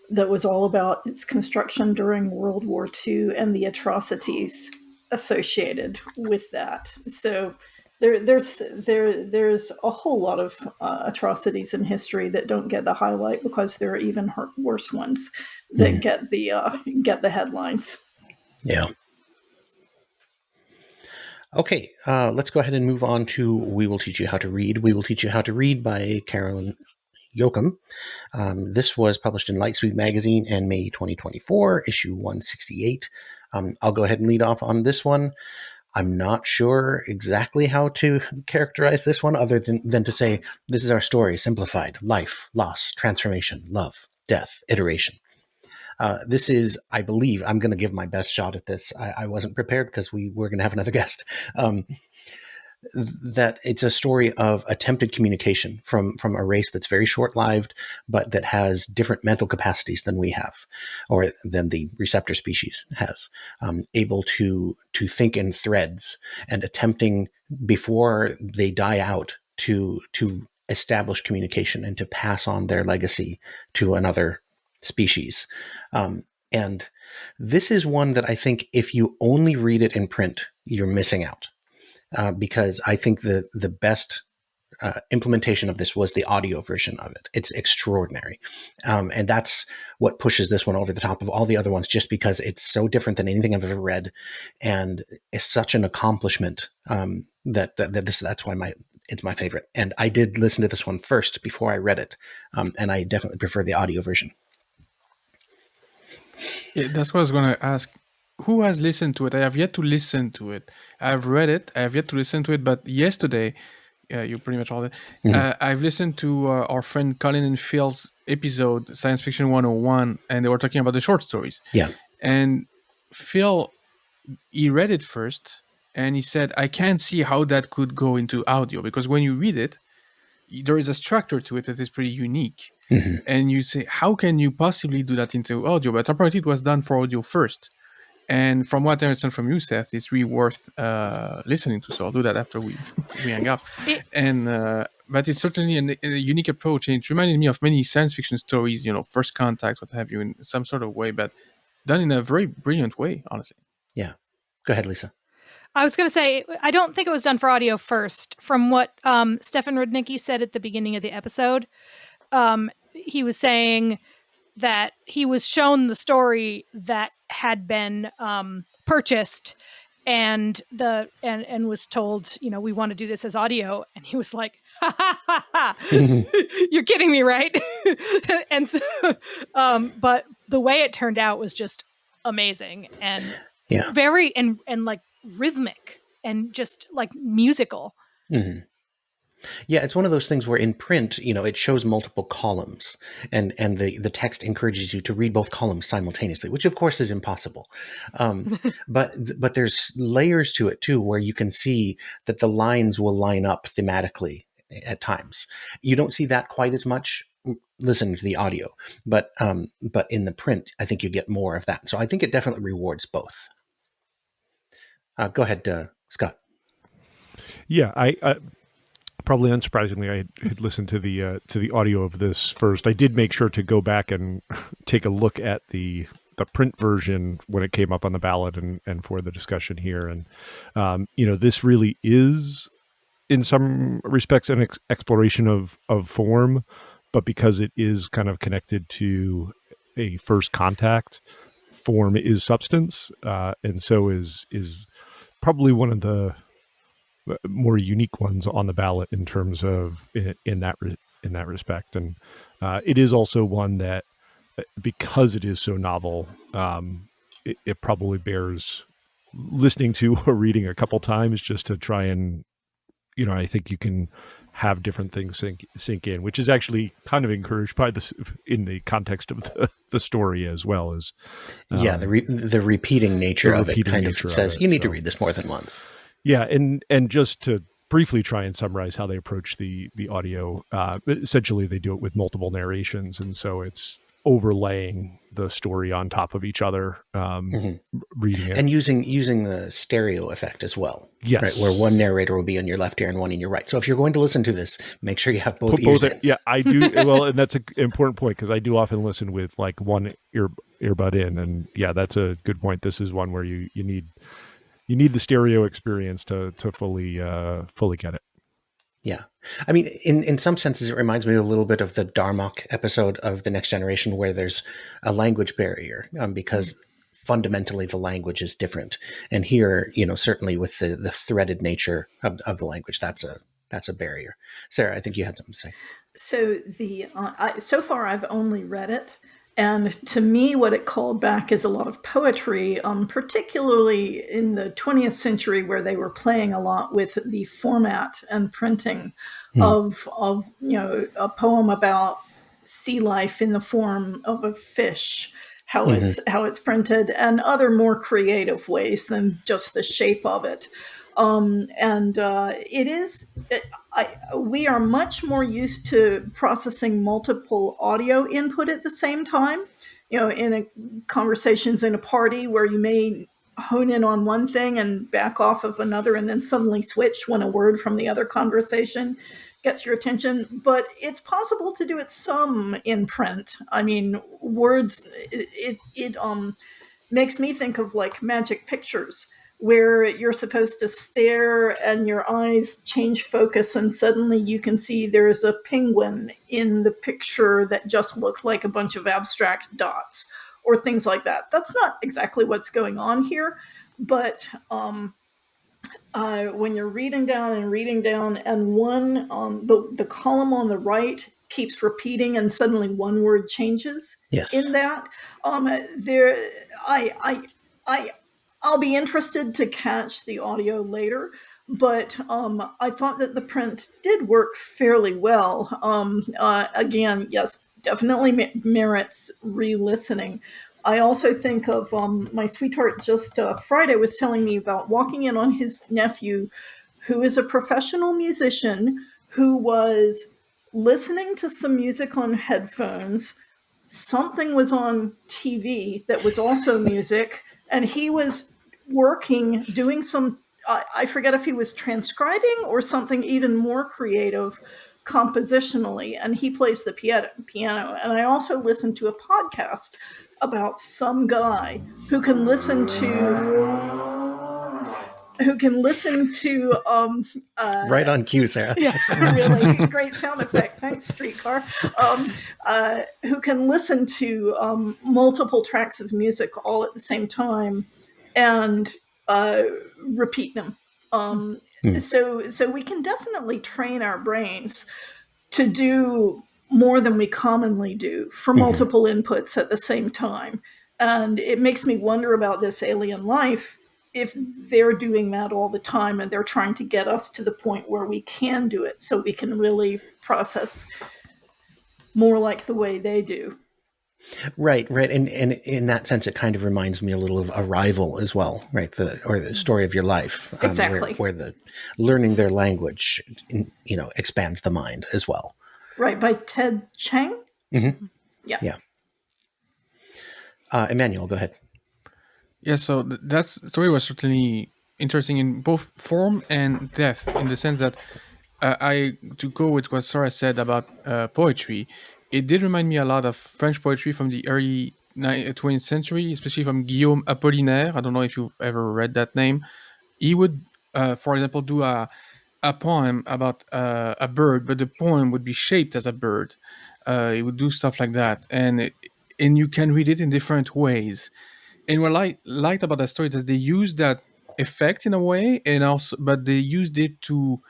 that was all about its construction during World War II and the atrocities associated with that. So there's a whole lot of atrocities in history that don't get the highlight because there are even worse ones that get the headlines. Yeah. Okay, let's go ahead and move on to We Will Teach You How to Read. We Will Teach You How to Read by Carolyn Yoachim. This was published in Lightspeed Magazine in May 2024, issue 168. I'll go ahead and lead off on this one. I'm not sure exactly how to characterize this one other than to say this is our story, simplified, life, loss, transformation, love, death, iteration. This is, I believe, I'm going to give my best shot at this. I wasn't prepared because we were going to have another guest. That it's a story of attempted communication from a race that's very short-lived, but that has different mental capacities than we have, or than the receptor species has, able to think in threads and attempting before they die out to establish communication and to pass on their legacy to another species. And this is one that I think if you only read it in print, you're missing out. Because I think the best implementation of this was the audio version of it. It's extraordinary. And that's what pushes this one over the top of all the other ones, just because it's so different than anything I've ever read. And it's such an accomplishment that's why it's my favorite. And I did listen to this one first before I read it. And I definitely prefer the audio version. Yeah, that's what I was going to ask. Who has listened to it? I have yet to listen to it. I've read it. I have yet to listen to it. But yesterday, you pretty much all that. I've listened to our friend Colin and Phil's episode, Science Fiction 101, and they were talking about the short stories. Yeah. And Phil, he read it first, and he said, I can't see how that could go into audio, because when you read it, there is a structure to it that is pretty unique. Mm-hmm. And you say, how can you possibly do that into audio? But apparently it was done for audio first. And from what I understand from you, Seth, it's really worth listening to. So I'll do that after we hang up. But it's certainly a unique approach. And it reminded me of many science fiction stories, First Contact, what have you, in some sort of way, but done in a very brilliant way, honestly. Yeah. Go ahead, Lisa. I was going to say, I don't think it was done for audio first. From what Stefan Rudnicki said at the beginning of the episode, he was saying that he was shown the story that had been purchased and was told, we want to do this as audio. And he was like, ha, ha, ha, ha. You're kidding me, right? And so, but the way it turned out was just amazing and very, and like rhythmic and just like musical. Mm-hmm. Yeah, it's one of those things where in print, it shows multiple columns and the text encourages you to read both columns simultaneously, which of course is impossible. But there's layers to it too, where you can see that the lines will line up thematically at times. You don't see that quite as much listening to the audio, but in the print, I think you get more of that. So I think it definitely rewards both. Go ahead, Scott. Yeah, probably unsurprisingly, I had listened to the audio of this first. I did make sure to go back and take a look at the print version when it came up on the ballot and for the discussion here. And this really is, in some respects, an exploration of form, but because it is kind of connected to a first contact, form is substance, and so is probably one of the more unique ones on the ballot in terms of in that respect. And it is also one that, because it is so novel, it probably bears listening to or reading a couple times just to try and, I think you can have different things sink in, which is actually kind of encouraged by this in the context of the story as well as. The repeating nature of it kind of says you need to read this more than once. Yeah, and just to briefly try and summarize how they approach the audio, essentially they do it with multiple narrations, and so it's overlaying the story on top of each other, reading it. And using the stereo effect as well. Yes. Right, where one narrator will be on your left ear and one in your right. So if you're going to listen to this, make sure you have both ears in. Yeah, I do. Well, and that's an important point, because I do often listen with like one earbud in, and yeah, that's a good point. This is one where you need the stereo experience to fully get it. Yeah. I mean, in some senses, it reminds me a little bit of the Darmok episode of The Next Generation, where there's a language barrier because fundamentally the language is different. And here, certainly with the threaded nature of the language, that's a barrier. Sarah, I think you had something to say. So so far I've only read it. And to me, what it called back is a lot of poetry, particularly in the 20th century, where they were playing a lot with the format and printing of a poem about sea life in the form of a fish, how it's printed, and other more creative ways than just the shape of it. We are much more used to processing multiple audio input at the same time, in conversations in a party where you may hone in on one thing and back off of another and then suddenly switch when a word from the other conversation gets your attention. But it's possible to do it some in print. I mean, words, it makes me think of like magic pictures, where you're supposed to stare and your eyes change focus and suddenly you can see there's a penguin in the picture that just looked like a bunch of abstract dots or things like that. That's not exactly what's going on here, but when you're reading down and one the column on the right keeps repeating and suddenly one word changes in that, I'll be interested to catch the audio later, but I thought that the print did work fairly well. Again, yes, definitely merits re-listening. I also think of my sweetheart just Friday was telling me about walking in on his nephew, who is a professional musician, who was listening to some music on headphones. Something was on TV that was also music, and he was working, doing some, I forget if he was transcribing or something even more creative compositionally, and he plays the piano. And I also listened to a podcast about some guy who can listen to right on cue, Sarah. Yeah, really great sound effect. Thanks, streetcar. Who can listen to multiple tracks of music all at the same time and repeat them. So we can definitely train our brains to do more than we commonly do for multiple inputs at the same time. And it makes me wonder about this alien life, if they're doing that all the time and they're trying to get us to the point where we can do it so we can really process more like the way they do. Right. And in that sense, it kind of reminds me a little of Arrival as well, right? The story of your life. Exactly. Where the learning their language, expands the mind as well. Right, by Ted Chiang? Mm-hmm. Yeah. Emmanuel, go ahead. Yeah, so that story was certainly interesting in both form and depth, in the sense that to go with what Sarah said about poetry, it did remind me a lot of French poetry from the early 20th century, especially from Guillaume Apollinaire. I don't know if you've ever read that name. He would, for example, do a poem about a bird, but the poem would be shaped as a bird. He would do stuff like that, and you can read it in different ways. And what I liked about that story is they used that effect in a way, and also, but they used it to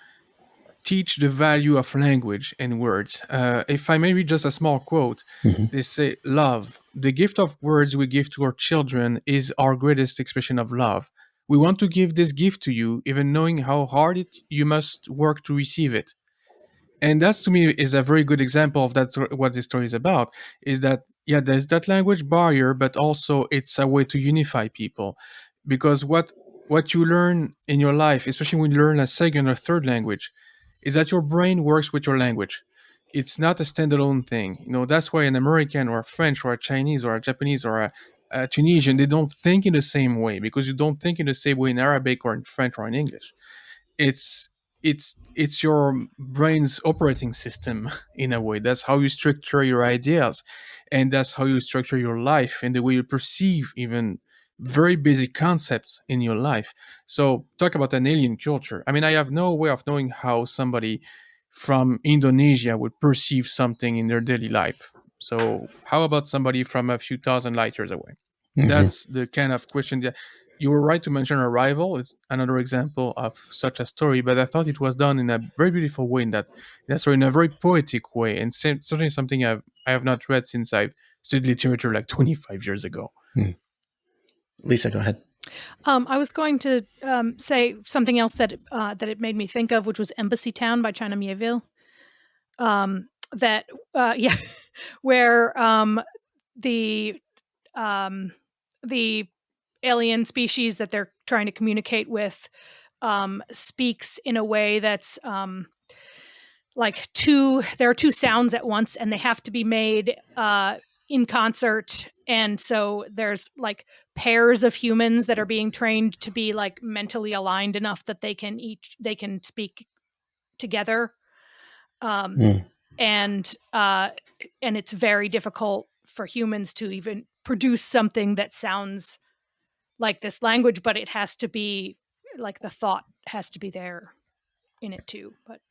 teach the value of language and words. If I may read just a small quote, they say, "Love, the gift of words we give to our children, is our greatest expression of love. We want to give this gift to you, even knowing how hard you must work to receive it." And that's, to me, is a very good example of that's what this story is about. Is that, yeah, there's that language barrier, but also it's a way to unify people, because what you learn in your life, especially when you learn a second or third language, is that your brain works with your language. It's not a standalone thing. That's why an American or a French or a Chinese or a Japanese or a Tunisian, they don't think in the same way, because you don't think in the same way in Arabic or in French or in English. It's your brain's operating system in a way. That's how you structure your ideas, and that's how you structure your life and the way you perceive even very basic concepts in your life. So talk about an alien culture. I mean, I have no way of knowing how somebody from Indonesia would perceive something in their daily life. So how about somebody from a few thousand light years away? That's the kind of question that you were right to mention. Arrival. It's another example of such a story, but I thought it was done in a very beautiful way, in that story, in a very poetic way, and certainly something I have not read since I studied literature like 25 years ago. Lisa, go ahead. I was going to say something else that it made me think of, which was Embassy Town by China Miéville. Where the alien species that they're trying to communicate with speaks in a way that's there are two sounds at once, and they have to be made in concert. And so there's like pairs of humans that are being trained to be like mentally aligned enough that they can speak together. And it's very difficult for humans to even produce something that sounds like this language, but it has to be like the thought has to be there in it too. But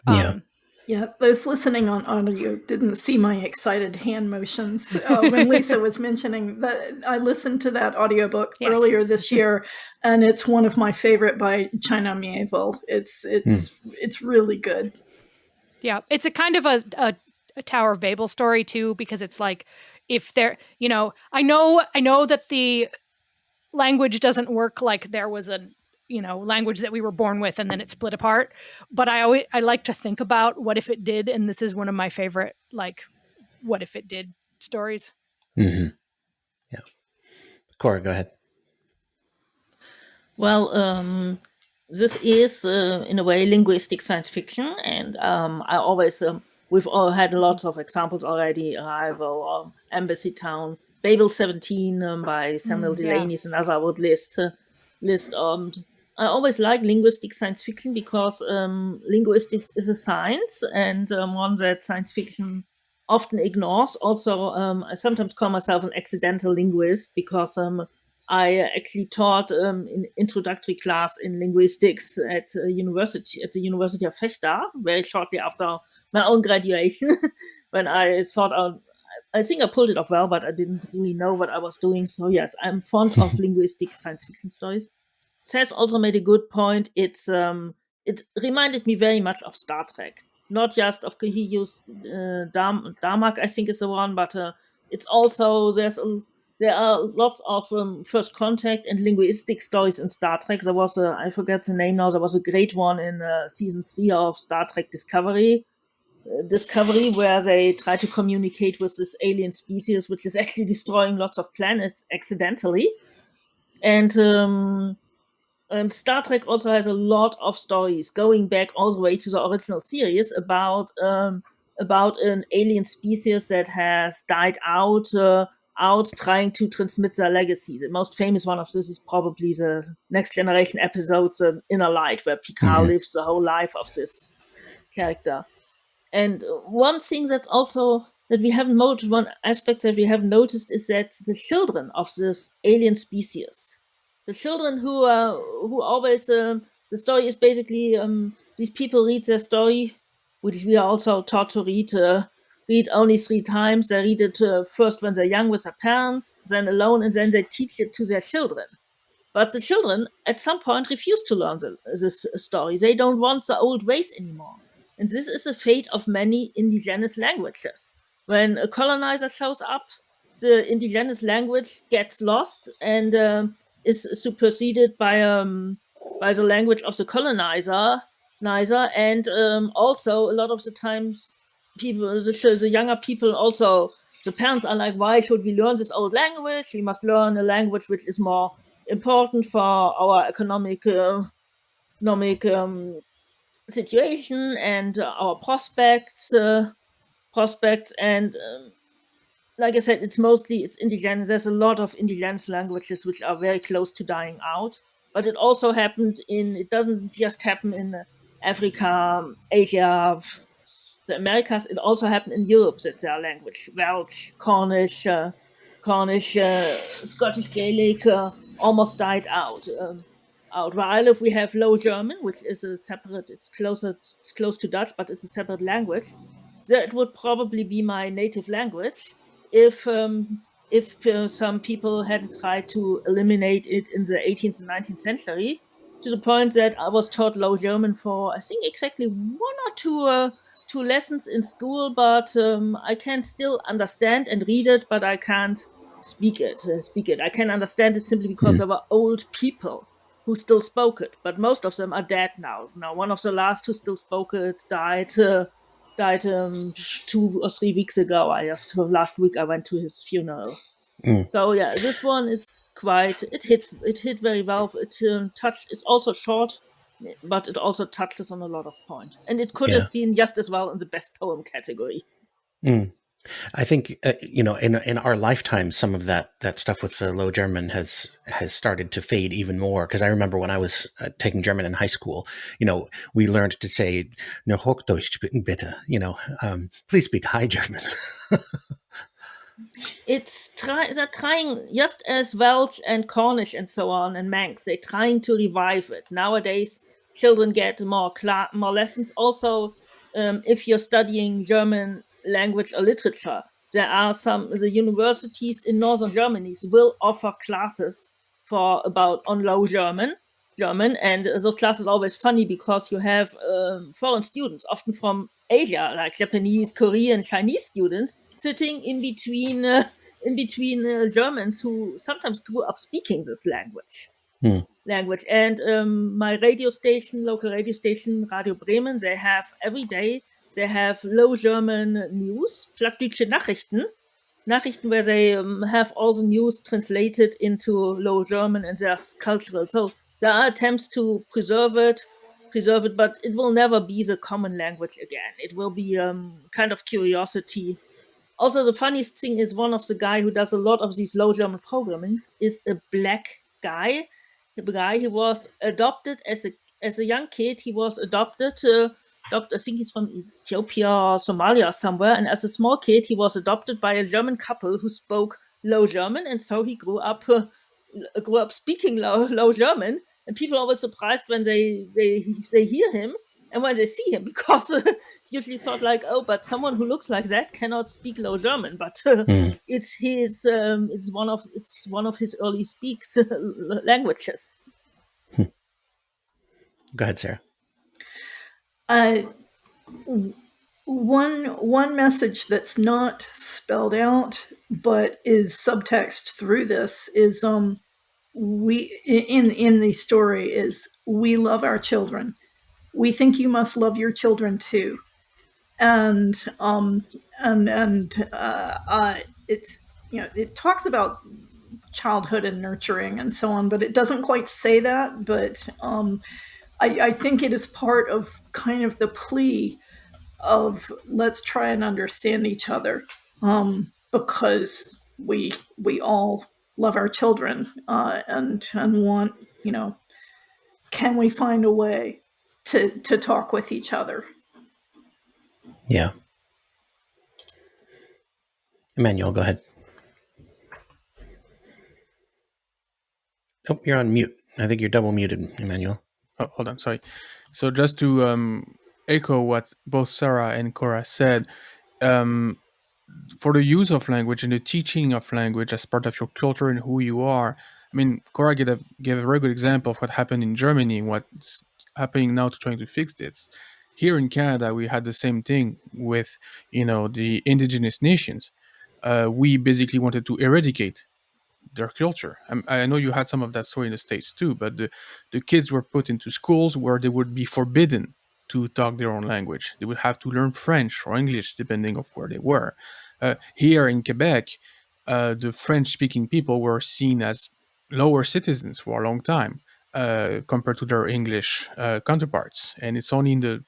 yeah, those listening on audio didn't see my excited hand motions when Lisa was mentioning that. I listened to that audiobook earlier this year, and it's one of my favorite by China Miéville. It's really good. Yeah, it's a kind of a Tower of Babel story too, because it's like, if there, I know that the language doesn't work like there was a language that we were born with and then it split apart, but I like to think about what if it did, and this is one of my favorite like what if it did stories. Yeah, Cora, go ahead. Well, this is in a way linguistic science fiction, and I always we've all had lots of examples already. Arrival, Embassy Town, Babel 17 by Samuel Delany is another I would list. I always like linguistic science fiction because linguistics is a science, and one that science fiction often ignores. Also, I sometimes call myself an accidental linguist because I actually taught in introductory class in linguistics at the University of Fechter very shortly after my own graduation, when I thought out. I think I pulled it off well, but I didn't really know what I was doing. So yes, I'm fond of linguistic science fiction stories. Seth also made a good point. It reminded me very much of Star Trek. Not just of, he used Darmok, I think is the one, but it's also there are lots of first contact and linguistic stories in Star Trek. There was I forget the name now. There was a great one in season 3 of Star Trek Discovery, where they try to communicate with this alien species, which is actually destroying lots of planets accidentally. And Star Trek also has a lot of stories going back all the way to the original series about an alien species that has died out trying to transmit their legacy. The most famous one of this is probably the Next Generation episode, The Inner Light, where Picard lives the whole life of this character. And one thing that we haven't noticed, one aspect that we haven't noticed, is that the children of this alien species, the children who always, the story is basically, these people read their story, which we are also taught to read only 3 times. They read it first when they're young with their parents, then alone, and then they teach it to their children. But the children at some point refuse to learn this story. They don't want the old ways anymore. And this is the fate of many indigenous languages. When a colonizer shows up, the indigenous language gets lost and is superseded by the language of the colonizer. And also, a lot of the times, the younger people also, the parents are like, why should we learn this old language? We must learn a language which is more important for our economic situation and our prospects. And like I said, it's indigenous. There's a lot of indigenous languages which are very close to dying out. But it also it doesn't just happen in Africa, Asia, the Americas. It also happened in Europe that their language, Welsh, Cornish, Scottish Gaelic, almost died out. Where I live, we have Low German, which is a separate. It's close to Dutch, but it's a separate language. That would probably be my native language if some people hadn't tried to eliminate it in the 18th and 19th century, to the point that I was taught Low German for, I think, exactly 1 or 2 lessons in school, but I can still understand and read it, but I can't speak it. I can understand it simply because there were old people who still spoke it, but most of them are dead now. Now, one of the last who still spoke it died 2 or 3 weeks ago. Last week I went to his funeral. So yeah, this one is it hit very well. It touched. It's also short, but it also touches on a lot of points, and it could have been just as well in the best poem category. I think in our lifetime, some of that stuff with the Low German has started to fade even more. Because I remember when I was taking German in high school, we learned to say "No Hochdeutsch bitte," please speak High German. They're trying, just as Welsh and Cornish and so on and Manx, they're trying to revive it. Nowadays, children get more lessons. Also, if you're studying German language or literature, there are the universities in northern Germany will offer classes on Low German, and those classes are always funny because you have foreign students, often from Asia, like Japanese, Korean, Chinese students, sitting in between Germans who sometimes grew up speaking this language. And my local radio station, Radio Bremen, they have every day, they have Low German news, Plattdeutsche Nachrichten where they have all the news translated into Low German, and there's cultural. So there are attempts to preserve it, but it will never be the common language again. It will be kind of curiosity. Also, the funniest thing is one of the guy who does a lot of these Low German programmings is a black guy. The guy, he was adopted as a young kid. He was adopted. I think he's from Ethiopia or Somalia or somewhere. And as a small kid, he was adopted by a German couple who spoke Low German, and so he grew up speaking Low German. And people are always surprised when they hear him and when they see him, because it's usually thought like, oh, but someone who looks like that cannot speak Low German. But it's one of his early speaks languages. Go ahead, Sarah. One message that's not spelled out but is subtext through this is we in the story is, we love our children. We think you must love your children too. And it's, it talks about childhood and nurturing and so on, but it doesn't quite say that. But I think it is part of kind of the plea of, let's try and understand each other, because we all love our children, and want, can we find a way to talk with each other? Yeah. Emmanuel, go ahead. Oh, you're on mute. I think you're double muted, Emmanuel. Oh, hold on, sorry. So just to echo what both Sarah and Cora said, for the use of language and the teaching of language as part of your culture and who you are, I mean, Cora gave a very good example of what happened in Germany, what's happening now to trying to fix this. Here in Canada, we had the same thing with, the indigenous nations. We basically wanted to eradicate their culture. I know you had some of that story in the States too, but the kids were put into schools where they would be forbidden to talk their own language. They would have to learn French or English depending of where they were. Here in Quebec, the French-speaking people were seen as lower citizens for a long time compared to their English counterparts, and it's only in the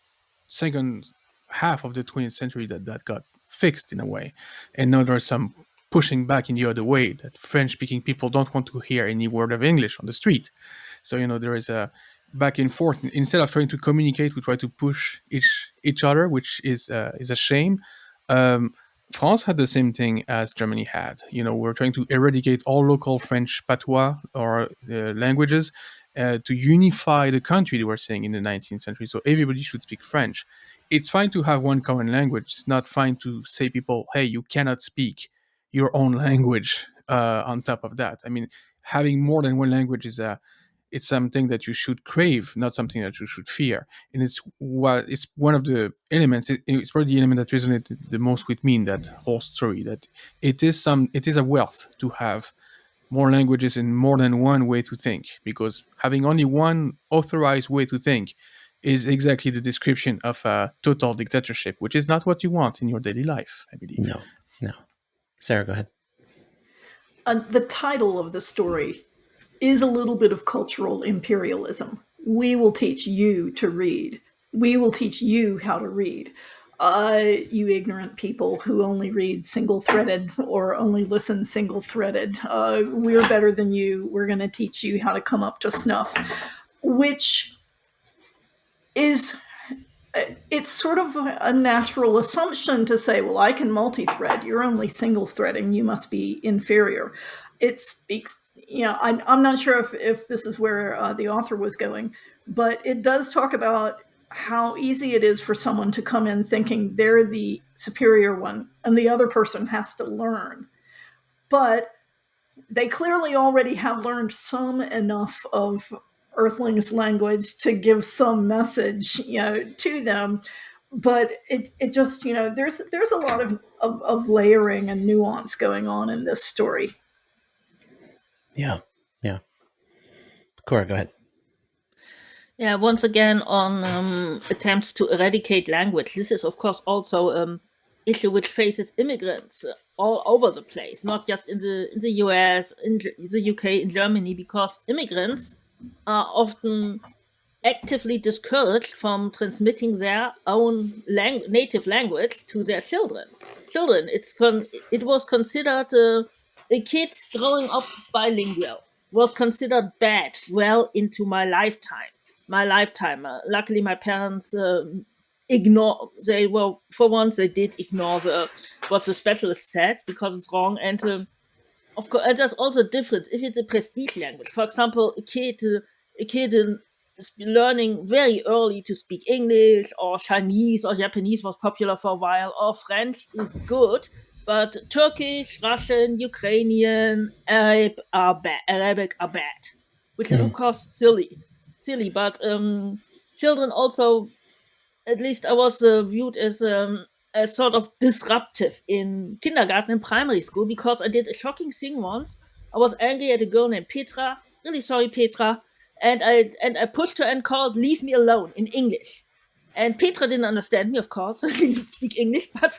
second half of the 20th century that got fixed in a way, and now there's some pushing back in the other way that French-speaking people don't want to hear any word of English on the street. So there is a back and forth. Instead of trying to communicate, we try to push each other, which is a shame. France had the same thing as Germany had. We're trying to eradicate all local French patois or languages to unify the country, they were saying in the 19th century. So everybody should speak French. It's fine to have one common language. It's not fine to say people, hey, you cannot speak your own language on top of that. I mean, having more than one language it's something that you should crave, not something that you should fear. And it's one of the elements. It's probably the element that resonated the most with me in that whole story. That it is a wealth to have more languages and more than one way to think, because having only one authorized way to think is exactly the description of a total dictatorship, which is not what you want in your daily life, I believe. No. Sarah, go ahead. The title of the story is a little bit of cultural imperialism. We will teach you to read. We will teach you how to read. You ignorant people who only read single-threaded or only listen single-threaded. We're better than you. We're going to teach you how to come up to snuff, which is... It's sort of a natural assumption to say, well, I can multi-thread. You're only single-threading. You must be inferior. It speaks, I'm not sure if this is where the author was going, but it does talk about how easy it is for someone to come in thinking they're the superior one and the other person has to learn. But they clearly already have learned some enough of Earthlings language to give some message, to them. But it just, there's a lot of layering and nuance going on in this story. Yeah. Cora, go ahead. Yeah, once again on attempts to eradicate language. This is, of course, also issue which faces immigrants all over the place, not just in the US, in the UK, in Germany, because immigrants are often actively discouraged from transmitting their own native language to their children. It was considered a kid growing up bilingual was considered bad well into my lifetime. Luckily, my parents they did ignore what the specialist said because it's wrong. And of course, and there's also a difference if it's a prestige language. For example, a kid is learning very early to speak English or Chinese or Japanese was popular for a while, or French is good, but Turkish, Russian, Ukrainian, Arabic are bad, which is of course silly. But children also, at least I was viewed as sort of disruptive in kindergarten and primary school because I did a shocking thing once. I was angry at a girl named Petra. Really sorry, Petra. And I pushed her and called, "Leave me alone," in English. And Petra didn't understand me, of course. She didn't speak English, but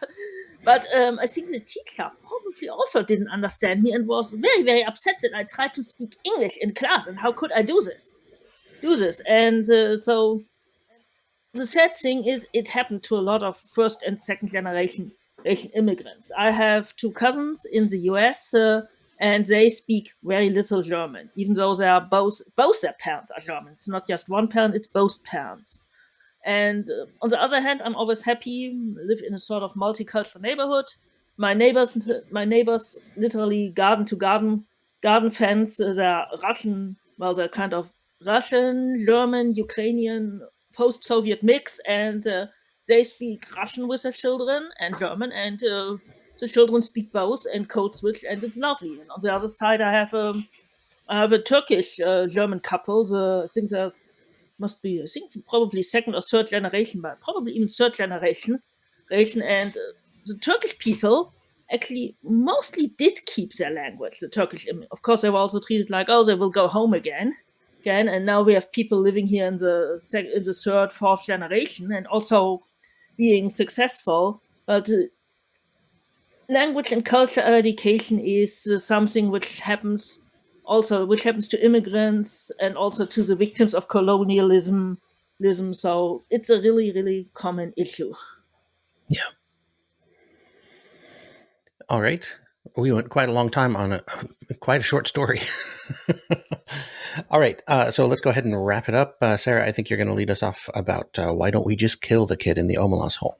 I think the teacher probably also didn't understand me and was very, very upset that I tried to speak English in class. And how could I do this? And so the sad thing is it happened to a lot of first and second generation immigrants. I have two cousins in the US, and they speak very little German, even though they are both their parents are German. It's not just one parent, it's both parents. And on the other hand, I'm always happy, live in a sort of multicultural neighborhood. My neighbors literally garden to garden fence. They're Russian, well, they're kind of Russian, German, Ukrainian, post-Soviet mix, and they speak Russian with their children and German, and the children speak both and code switch, and it's lovely. And on the other side, I have a Turkish German couple. I think there's must be, I think, probably second or third generation, but probably even third generation. And the Turkish people actually mostly did keep their language. The Turkish, of course, they were also treated like, oh, they will go home again. And now we have people living here in the third, fourth generation, and also being successful. But language and culture education is something which happens to immigrants and also to the victims of colonialism. So it's a really, really common issue. Yeah. All right. We went quite a long time on quite a short story. All right. So let's go ahead and wrap it up. Sarah, I think you're going to lead us off about why don't we just kill the kid in the Omelas hole?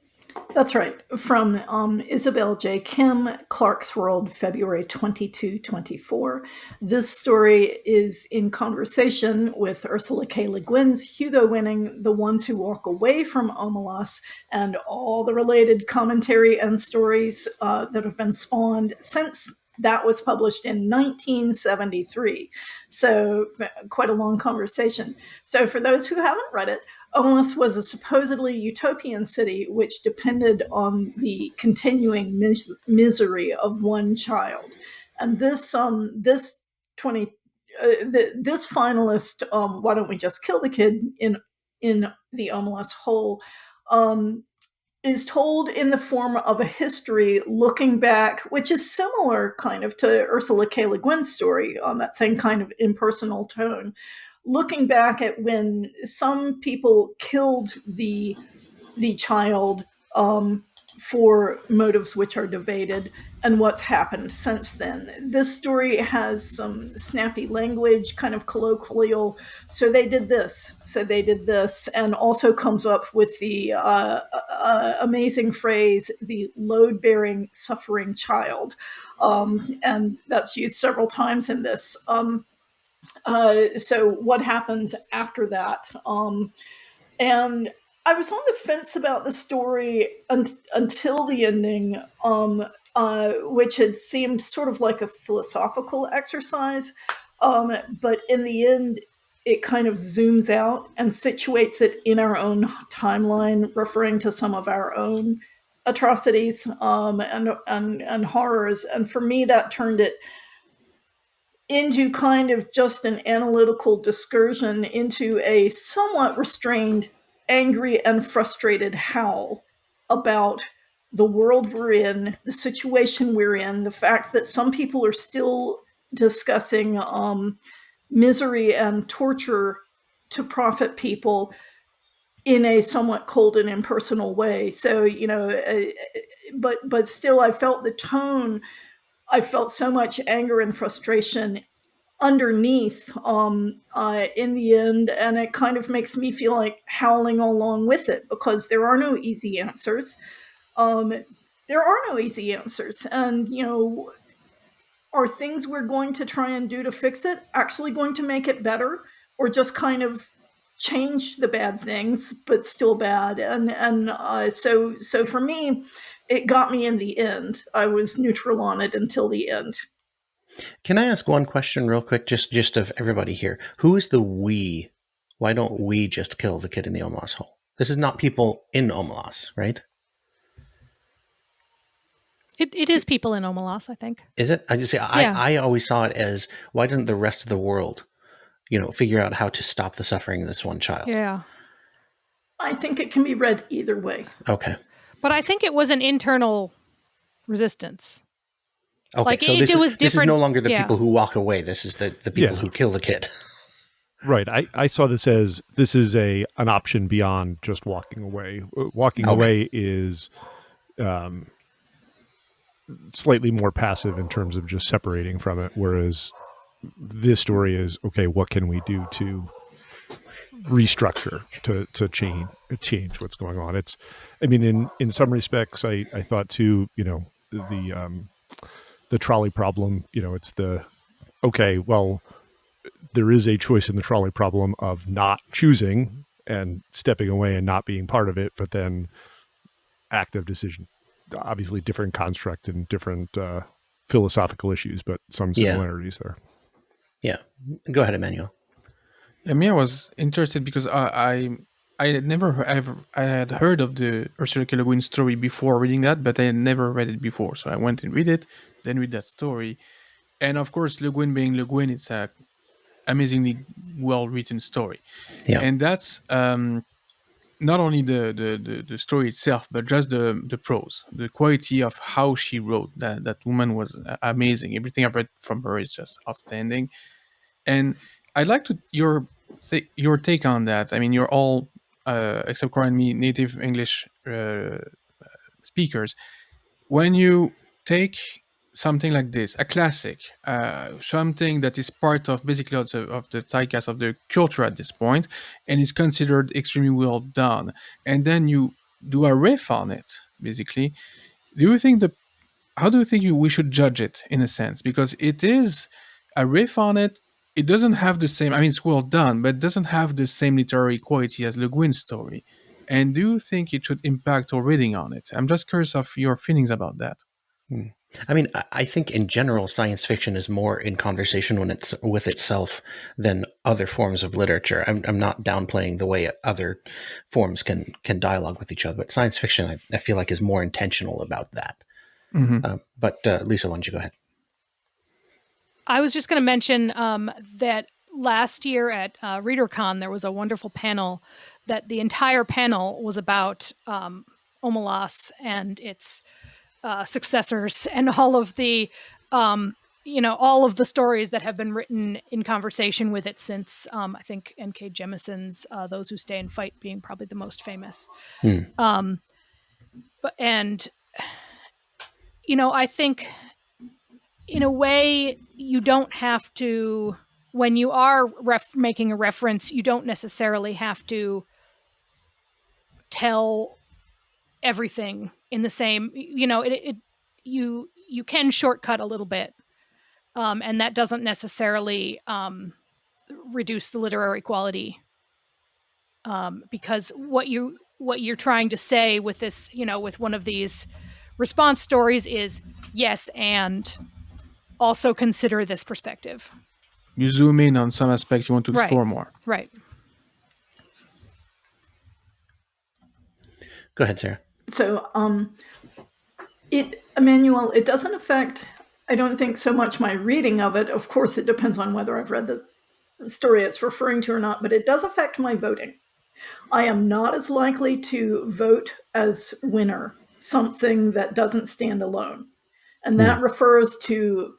That's right. From Isabel J. Kim, Clark's World, February 22, 24. This story is in conversation with Ursula K. Le Guin's Hugo winning The Ones Who Walk Away from Omelas, and all the related commentary and stories that have been spawned since that was published in 1973. So quite a long conversation. So for those who haven't read it, Omelas was a supposedly utopian city which depended on the continuing misery of one child. And this finalist, why don't we just kill the kid in the Omelas hole, is told in the form of a history looking back, which is similar kind of to Ursula K. Le Guin's story on that same kind of impersonal tone, looking back at when some people killed the child for motives which are debated, and what's happened since then. This story has some snappy language, kind of colloquial. So they did this, and also comes up with the amazing phrase, the load-bearing, suffering child. And that's used several times in this. So what happens after that? And I was on the fence about the story until the ending, which had seemed sort of like a philosophical exercise. But in the end, it kind of zooms out and situates it in our own timeline, referring to some of our own atrocities and horrors. And for me, that turned it into kind of just an analytical discursion into a somewhat restrained, angry, and frustrated howl about the world we're in, the situation we're in, the fact that some people are still discussing misery and torture to profit people in a somewhat cold and impersonal way. So, but still, I felt the tone. I felt so much anger and frustration underneath in the end, and it kind of makes me feel like howling along with it, because there are no easy answers. And are things we're going to try and do to fix it actually going to make it better, or just kind of change the bad things but still bad? So for me, it got me in the end. I was neutral on it until the end. Can I ask one question real quick, just of everybody here? Who is the we? Why don't we just kill the kid in the Omelas hole? This is not people in Omelas, right? It is people in Omelas, I think. Is it? I always saw it as, why doesn't the rest of the world, figure out how to stop the suffering of this one child? Yeah. I think it can be read either way. Okay. But I think it was an internal resistance. Okay, like so this is no longer the people who walk away. This is the people who kill the kid. Right. I saw this as, this is an option beyond just walking away. Walking away is slightly more passive in terms of just separating from it, whereas this story is, okay, what can we do to restructure to change what's going on. It's, I mean, in some respects, I thought too, the trolley problem, it's okay, well, there is a choice in the trolley problem of not choosing and stepping away and not being part of it, but then active decision, obviously different construct and different philosophical issues, but some similarities there. Yeah. Go ahead, Emmanuel. Yeah, me, I was interested because I had heard of the Ursula K. Le Guin story before reading that, but I had never read it before. So I went and read it, then read that story. And of course, Le Guin being Le Guin, it's a amazingly well-written story. Yeah. And that's not only the story itself, but just the prose, the quality of how she wrote. That woman was amazing. Everything I've read from her is just outstanding. And I'd like your take on that. I mean, you're all, except Cora and me, native English speakers. When you take something like this, a classic, something that is part of basically of the zeitgeist of the culture at this point, and is considered extremely well done, and then you do a riff on it, basically, how do you think we should judge it, in a sense? Because it is a riff on it. It doesn't have the same, I mean, it's well done, but it doesn't have the same literary quality as Le Guin's story. And do you think it should impact our reading on it? I'm just curious of your feelings about that. I mean, I think in general, science fiction is more in conversation with itself than other forms of literature. I'm not downplaying the way other forms can dialogue with each other, but science fiction, I feel like, is more intentional about that. Mm-hmm. But Lisa, why don't you go ahead? I was just going to mention that last year at ReaderCon, there was a wonderful panel that the entire panel was about Omelas and its successors and all of the, all of the stories that have been written in conversation with it since, I think, N.K. Jemison's Those Who Stay and Fight being probably the most famous. I think in a way, you don't have to, when you are making a reference, you don't necessarily have to tell everything in the same, you can shortcut a little bit. And that doesn't necessarily reduce the literary quality. Because what you're trying to say with this, with one of these response stories is, yes, and also consider this perspective. You zoom in on some aspect you want to explore more. Right. Go ahead, Sarah. So, Emmanuel, it doesn't affect, I don't think, so much my reading of it. Of course, it depends on whether I've read the story it's referring to or not, but it does affect my voting. I am not as likely to vote as winner something that doesn't stand alone. And that refers to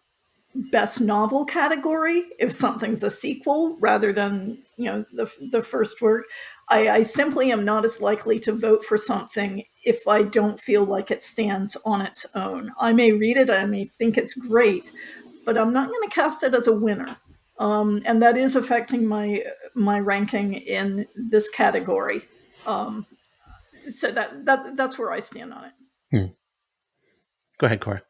best novel category, if something's a sequel rather than the first work. I simply am not as likely to vote for something if I don't feel like it stands on its own. I may read it, I may think it's great, but I'm not going to cast it as a winner. And that is affecting my ranking in this category. So that's where I stand on it. Go ahead, Cora.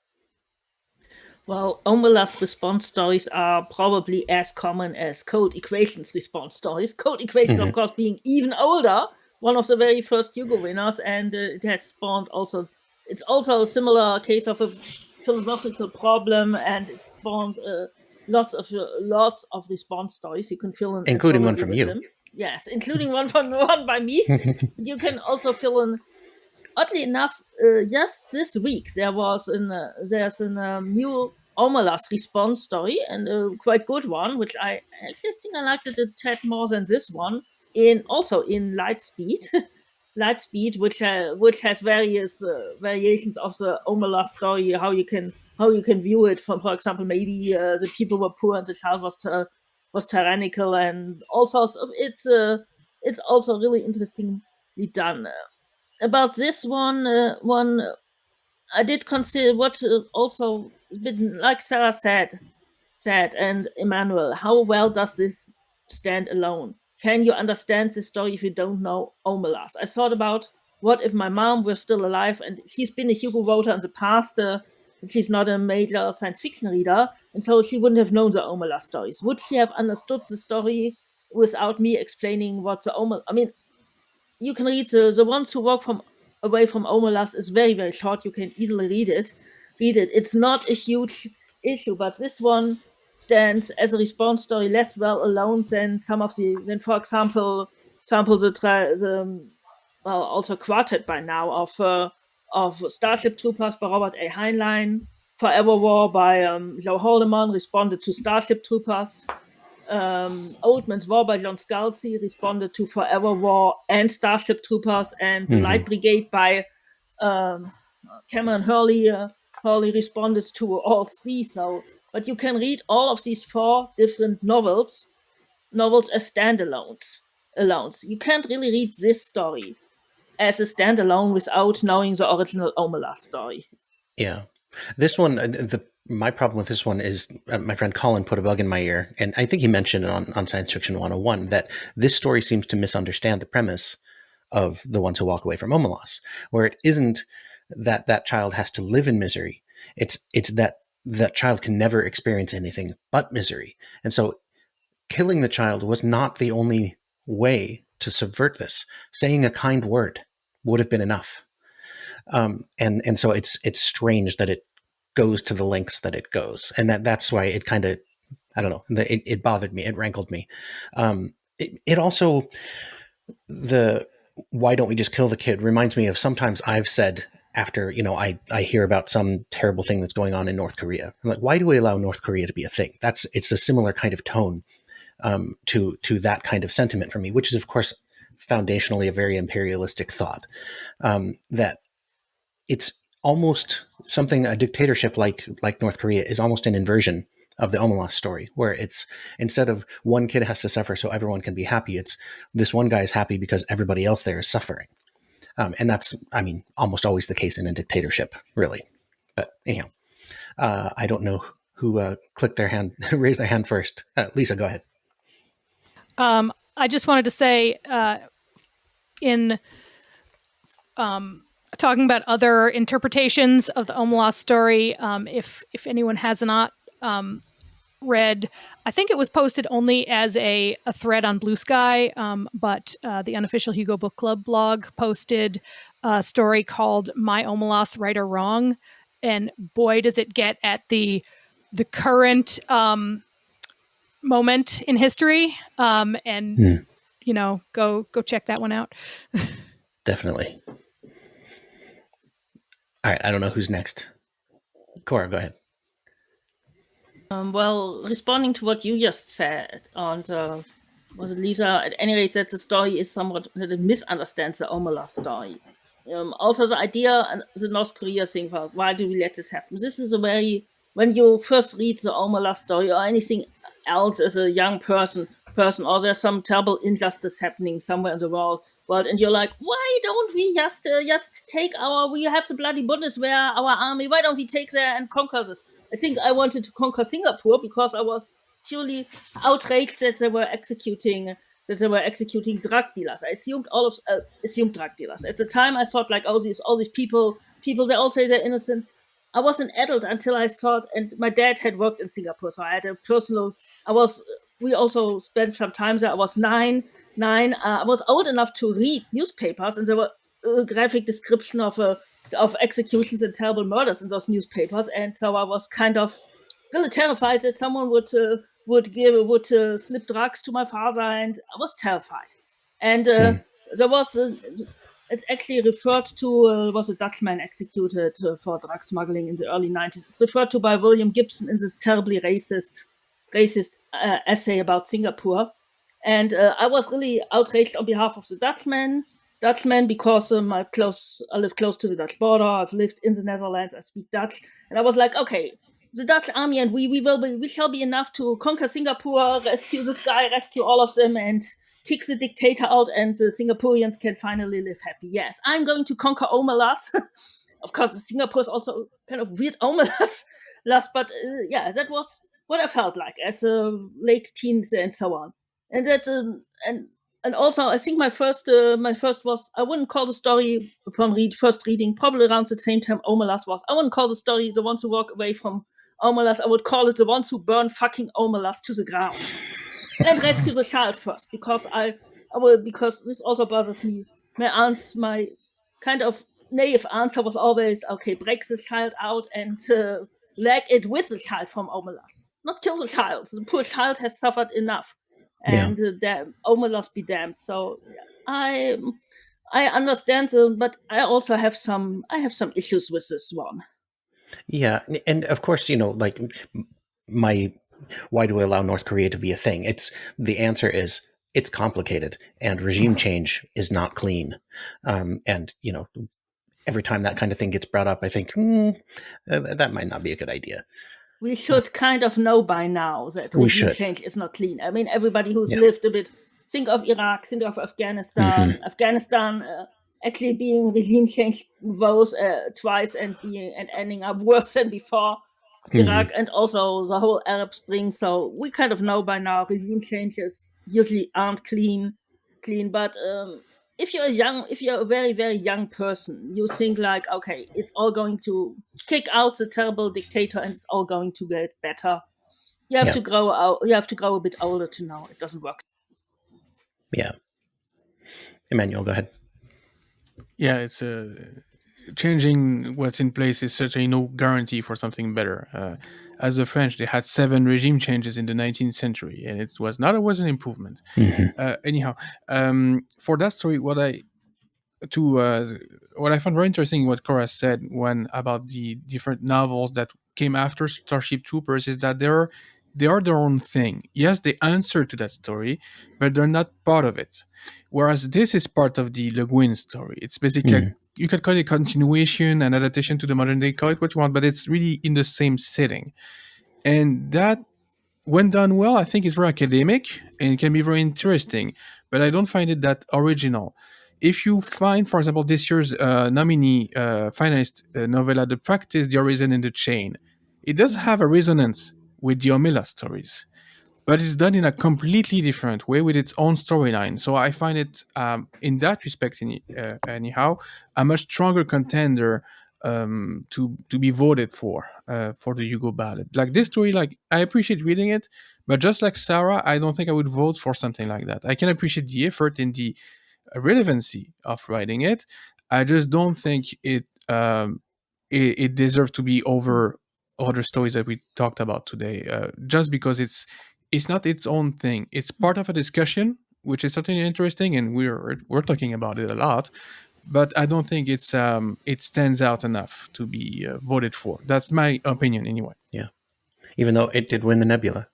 Well, Omelas response stories are probably as common as Code Equations response stories. Code Equations, of course, being even older, one of the very first Hugo winners, and it has spawned also. It's also a similar case of a philosophical problem, and it spawned lots of response stories you can fill in, including one from you. Them. Yes, including one by me. You can also fill in. Oddly enough, just this week there's a new Omelas response story, and a quite good one, which I actually think I liked it a tad more than this one. Also in Lightspeed, which has various variations of the Omelas story. How you can view it from, for example, maybe the people were poor and the child was tyrannical, and all sorts of. It's also really interestingly done. About this one, I did consider what also been like Sarah said, and Emmanuel, how well does this stand alone? can you understand this story if you don't know Omelas? I thought about, what if my mom were still alive and she's been a Hugo voter in the past, and she's not a major science fiction reader, and so she wouldn't have known the Omelas stories. Would she have understood the story without me explaining what the Omelas... I mean, you can read the ones who walk away from Omelas is very, very short. You can easily read it. It's not a huge issue, but this one stands as a response story less well alone than for example, also Quartet by now of Starship Troopers by Robert A. Heinlein, Forever War by Joe Haldeman responded to Starship Troopers. Old Man's War by John Scalzi responded to Forever War and Starship Troopers, and The Light Brigade by Cameron Hurley responded to all three. So, but you can read all of these 4 different novels as standalones. You can't really read this story as a standalone without knowing the original Omelas story. Yeah. This one, my problem with this one is my friend Colin put a bug in my ear, and I think he mentioned it on Science Fiction 101, that this story seems to misunderstand the premise of The Ones Who Walk Away from Omelas, where it isn't that child has to live in misery. It's that child can never experience anything but misery. And so killing the child was not the only way to subvert this. Saying a kind word would have been enough. And so it's strange that it goes to the lengths that it goes, and that's why it kind of, I don't know, it bothered me, it rankled me. It also, the why don't we just kill the kid reminds me of sometimes I've said after, I hear about some terrible thing that's going on in North Korea. I'm like, why do we allow North Korea to be a thing? It's a similar kind of tone to that kind of sentiment for me, which is of course foundationally a very imperialistic thought, that it's almost something, a dictatorship like North Korea is almost an inversion of the Omelas story, where it's, instead of one kid has to suffer so everyone can be happy, it's this one guy is happy because everybody else there is suffering. And that's, almost always the case in a dictatorship, really. But anyhow, I don't know who clicked their hand, raised their hand first. Lisa, go ahead. I just wanted to say, in talking about other interpretations of the Omelas story, if anyone has not read, I think it was posted only as a thread on Blue Sky, but the unofficial Hugo Book Club blog posted a story called My Omelas, Right or Wrong, and boy, does it get at the current moment in history, and go check that one out. Definitely. All right, I don't know who's next. Cora, go ahead. Well, responding to what you just said, and was it Lisa? At any rate, that the story is somewhat, that it misunderstands the Omelas story. Also, the idea and the North Korea thing, well, why do we let this happen? This is a very, when you first read the Omelas story or anything else as a young person, or there's some terrible injustice happening somewhere in the world, and you're like, why don't we just take we have the bloody Bundeswehr, our army, why don't we take there and conquer this? I think I wanted to conquer Singapore because I was truly outraged that they were executing drug dealers. I assumed assumed drug dealers. At the time, I thought like, all these people, they all say they're innocent. I was an adult until I thought, and my dad had worked in Singapore, so I had a personal. We also spent some time there. I was nine. I was old enough to read newspapers, and there were graphic description of executions and terrible murders in those newspapers, and so I was kind of really terrified that someone would slip drugs to my father, and I was terrified. And there was it's actually referred to was a Dutchman executed for drug smuggling in the early 90s. It's referred to by William Gibson in this terribly racist essay about Singapore. And I was really outraged on behalf of the Dutchman because I live close to the Dutch border. I've lived in the Netherlands. I speak Dutch, and I was like, okay, the Dutch army and we shall be enough to conquer Singapore, rescue this guy, rescue all of them, and kick the dictator out, and the Singaporeans can finally live happy. Yes, I'm going to conquer Omelas. Of course, Singapore is also kind of weird Omelas, but that was what I felt like as a late teens and so on. and that's and also I think my first was, I wouldn't call the story upon first reading, probably around the same time Omelas was. I wouldn't call the story The Ones Who Walk Away from Omelas. I would call it The Ones Who Burn Fucking Omelas to the Ground and rescue the child first, because because this also bothers me. My kind of naive answer was always, okay, break the child out and leg it with the child from Omelas, not kill the child. The poor child has suffered enough, and Omelas be damned. So I understand but I also have some issues with this one. Yeah, and of course, like my why do we allow North Korea to be a thing? The answer is it's complicated, and regime change is not clean. And every time that kind of thing gets brought up, I think that might not be a good idea. We should kind of know by now that regime change is not clean. I mean, everybody who's lived a bit, think of Iraq, think of Afghanistan. Afghanistan actually being regime change both twice and ending up worse than before. Iraq and also the whole Arab Spring. So we kind of know by now regime changes usually aren't clean. But if you're a very, very young person, you think like, okay, it's all going to kick out the terrible dictator and it's all going to get better. You have to grow out. You have to grow a bit older to know it doesn't work. Yeah. Emmanuel, go ahead. Yeah, it's changing what's in place is certainly no guarantee for something better. As the French, they had 7 regime changes in the 19th century, and it was not always an improvement. Anyhow, for that story, what I found very interesting, what Cora said about the different novels that came after Starship Troopers, is that they are their own thing. Yes, they answer to that story, but they're not part of it. Whereas this is part of the Le Guin story. It's basically you could call it a continuation, an adaptation to the modern day, call it what you want, but it's really in the same setting. And that, when done well, I think is very academic and can be very interesting, but I don't find it that original. If you find, for example, this year's nominee finalist novella, The Practice, The Origin, and the Chain, it does have a resonance with the Omelas stories, but it's done in a completely different way with its own storyline. So I find it, in that respect, anyhow, a much stronger contender to be voted for the Hugo ballot. Like this story, like I appreciate reading it, but just like Sarah, I don't think I would vote for something like that. I can appreciate the effort and the relevancy of writing it. I just don't think it deserves to be over other stories that we talked about today. Just because it's not its own thing. It's part of a discussion, which is certainly interesting, and we're talking about it a lot. But I don't think it stands out enough to be voted for. That's my opinion, anyway. Yeah, even though it did win the Nebula.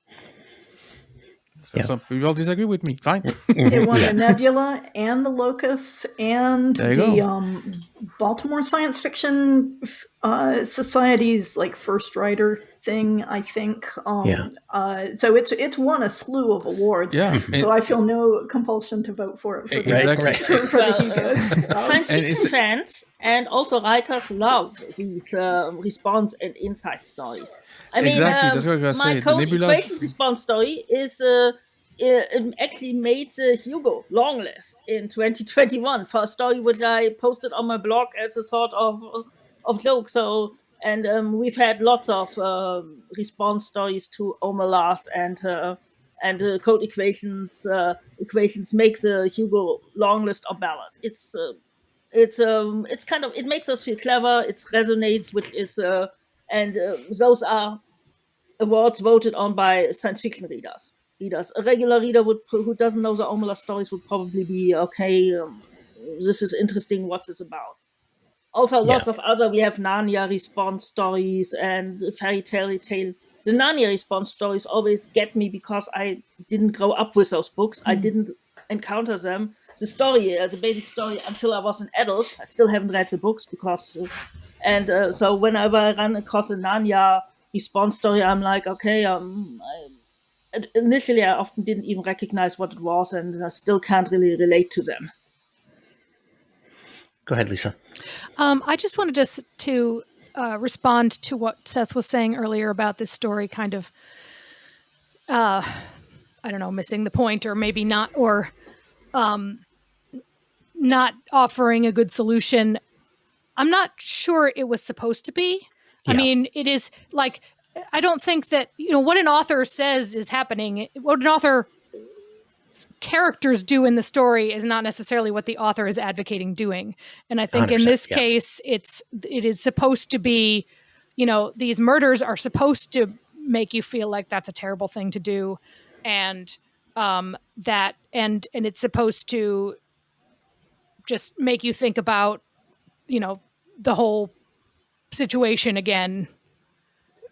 So some people disagree with me. Fine. It won the Nebula and the Locus and the Baltimore Science Fiction Society's like first writer thing, I think. So it's won a slew of awards. Yeah. So I feel no compulsion to vote for it. Exactly. For the Hugos. Science fiction fans and also writers love these response and insight stories. I mean, that's what I was my going to say. Equations response story is actually made the Hugo long list in 2021 for a story which I posted on my blog as a sort of joke. So, and we've had lots of response stories to Omelas and code equations. Equations makes the Hugo long list or ballot. It's kind of, it makes us feel clever. It resonates, which is and those are awards voted on by science fiction readers. A regular reader who doesn't know the Omelas stories would probably be okay. This is interesting. What's this about? Also, lots of other. We have Narnia response stories and fairy tale. The Narnia response stories always get me because I didn't grow up with those books. I didn't encounter them. The story, as a basic story, until I was an adult. I still haven't read the books because, so whenever I run across a Narnia response story, I'm like, okay, initially I often didn't even recognize what it was, and I still can't really relate to them. Go ahead, Lisa. I just wanted to respond to what Seth was saying earlier about this story kind of I don't know, missing the point, or maybe not, or not offering a good solution. I'm not sure it was supposed to be. I Yeah. mean, it is like, I don't think that, what an author says is happening, what an author's characters do in the story is not necessarily what the author is advocating doing. And I think in 100%, this yeah. case, it is supposed to be, these murders are supposed to make you feel like that's a terrible thing to do. And that, and it's supposed to just make you think about, the whole situation again.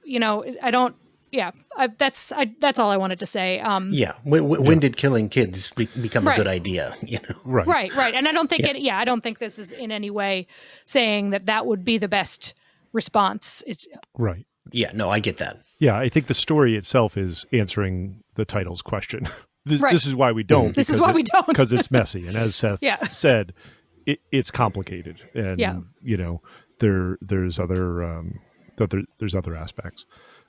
I don't. Yeah, that's all I wanted to say. Yeah. When did killing kids become a Right. good idea? Right. Right, and I don't think I don't think this is in any way saying that would be the best response. It's Right. Yeah. No, I get that. Yeah, I think the story itself is answering the title's question. This, Right. this is why we don't. This is why we don't. Because it's messy, and as Seth Yeah. said, it's complicated, and Yeah. there's other there's other aspects.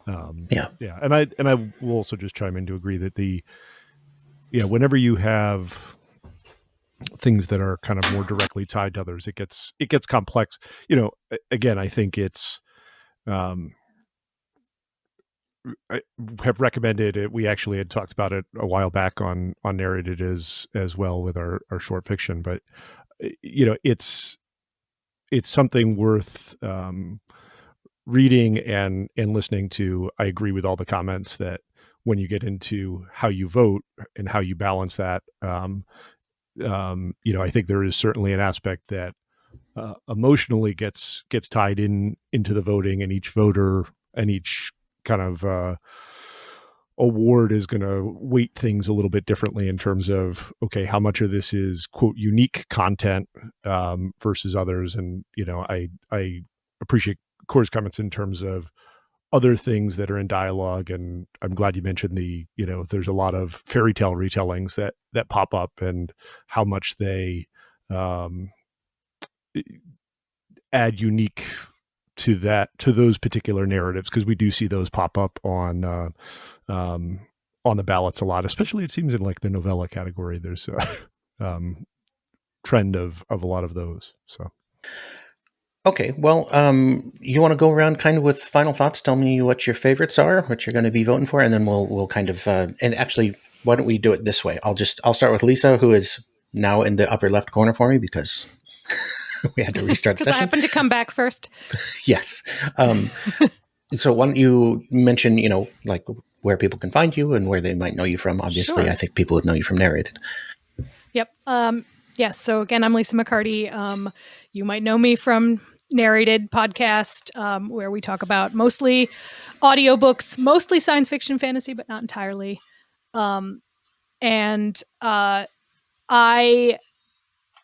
Yeah. Yeah, and I will also just chime in to agree that whenever you have things that are kind of more directly tied to others, it gets complex. Again, I think it's. I have recommended it. We actually had talked about it a while back on Narrated as well with our short fiction, but it's something worth reading and listening to. I agree with all the comments that when you get into how you vote and how you balance that, I think there is certainly an aspect that emotionally gets tied into the voting, and each voter and each kind of award is going to weight things a little bit differently in terms of, okay, how much of this is quote unique content versus others. And I appreciate Cora's comments in terms of other things that are in dialogue, and I'm glad you mentioned there's a lot of fairy tale retellings that pop up, and how much they add unique to those particular narratives, because we do see those pop up on the ballots a lot, especially it seems in like the novella category. There's a trend of a lot of those. So Okay, well, you want to go around kind of with final thoughts? Tell me what your favorites are, what you're going to be voting for, and then we'll kind of and actually, why don't we do it this way? I'll start with Lisa, who is now in the upper left corner for me because we had to restart the because I session. happened to come back first. Yes. So why don't you mention, like where people can find you and where they might know you from? Obviously, Sure. I think people would know you from Narrated. Yep. Yes. So again, I'm Lisa McCarty. You might know me from Narrated podcast, where we talk about mostly audiobooks, mostly science fiction, fantasy, but not entirely. And I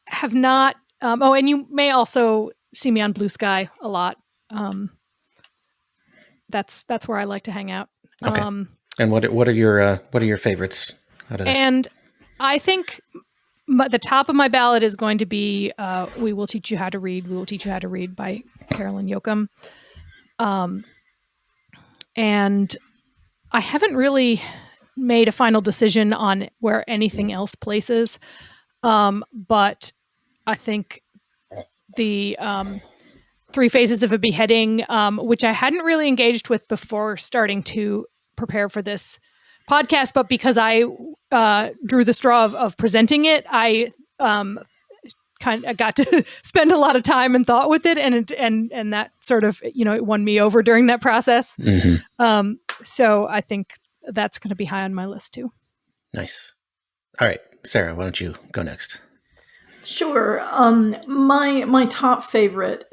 have not. And you may also see me on Blue Sky a lot. That's where I like to hang out. Okay. And what are your favorites out of this? And I think the top of my ballot is going to be We Will Teach You How to Read. We Will Teach You How to Read by Carolyn Yoachim. And I haven't really made a final decision on where anything else places. But I think the Three Phases of a Beheading, which I hadn't really engaged with before starting to prepare for this podcast, but because I drew the straw of presenting it, I kind of got to spend a lot of time and thought with it, and that sort of it won me over during that process. Mm-hmm. So I think that's going to be high on my list too. Nice. All right, Sarah, why don't you go next? Sure. My top favorite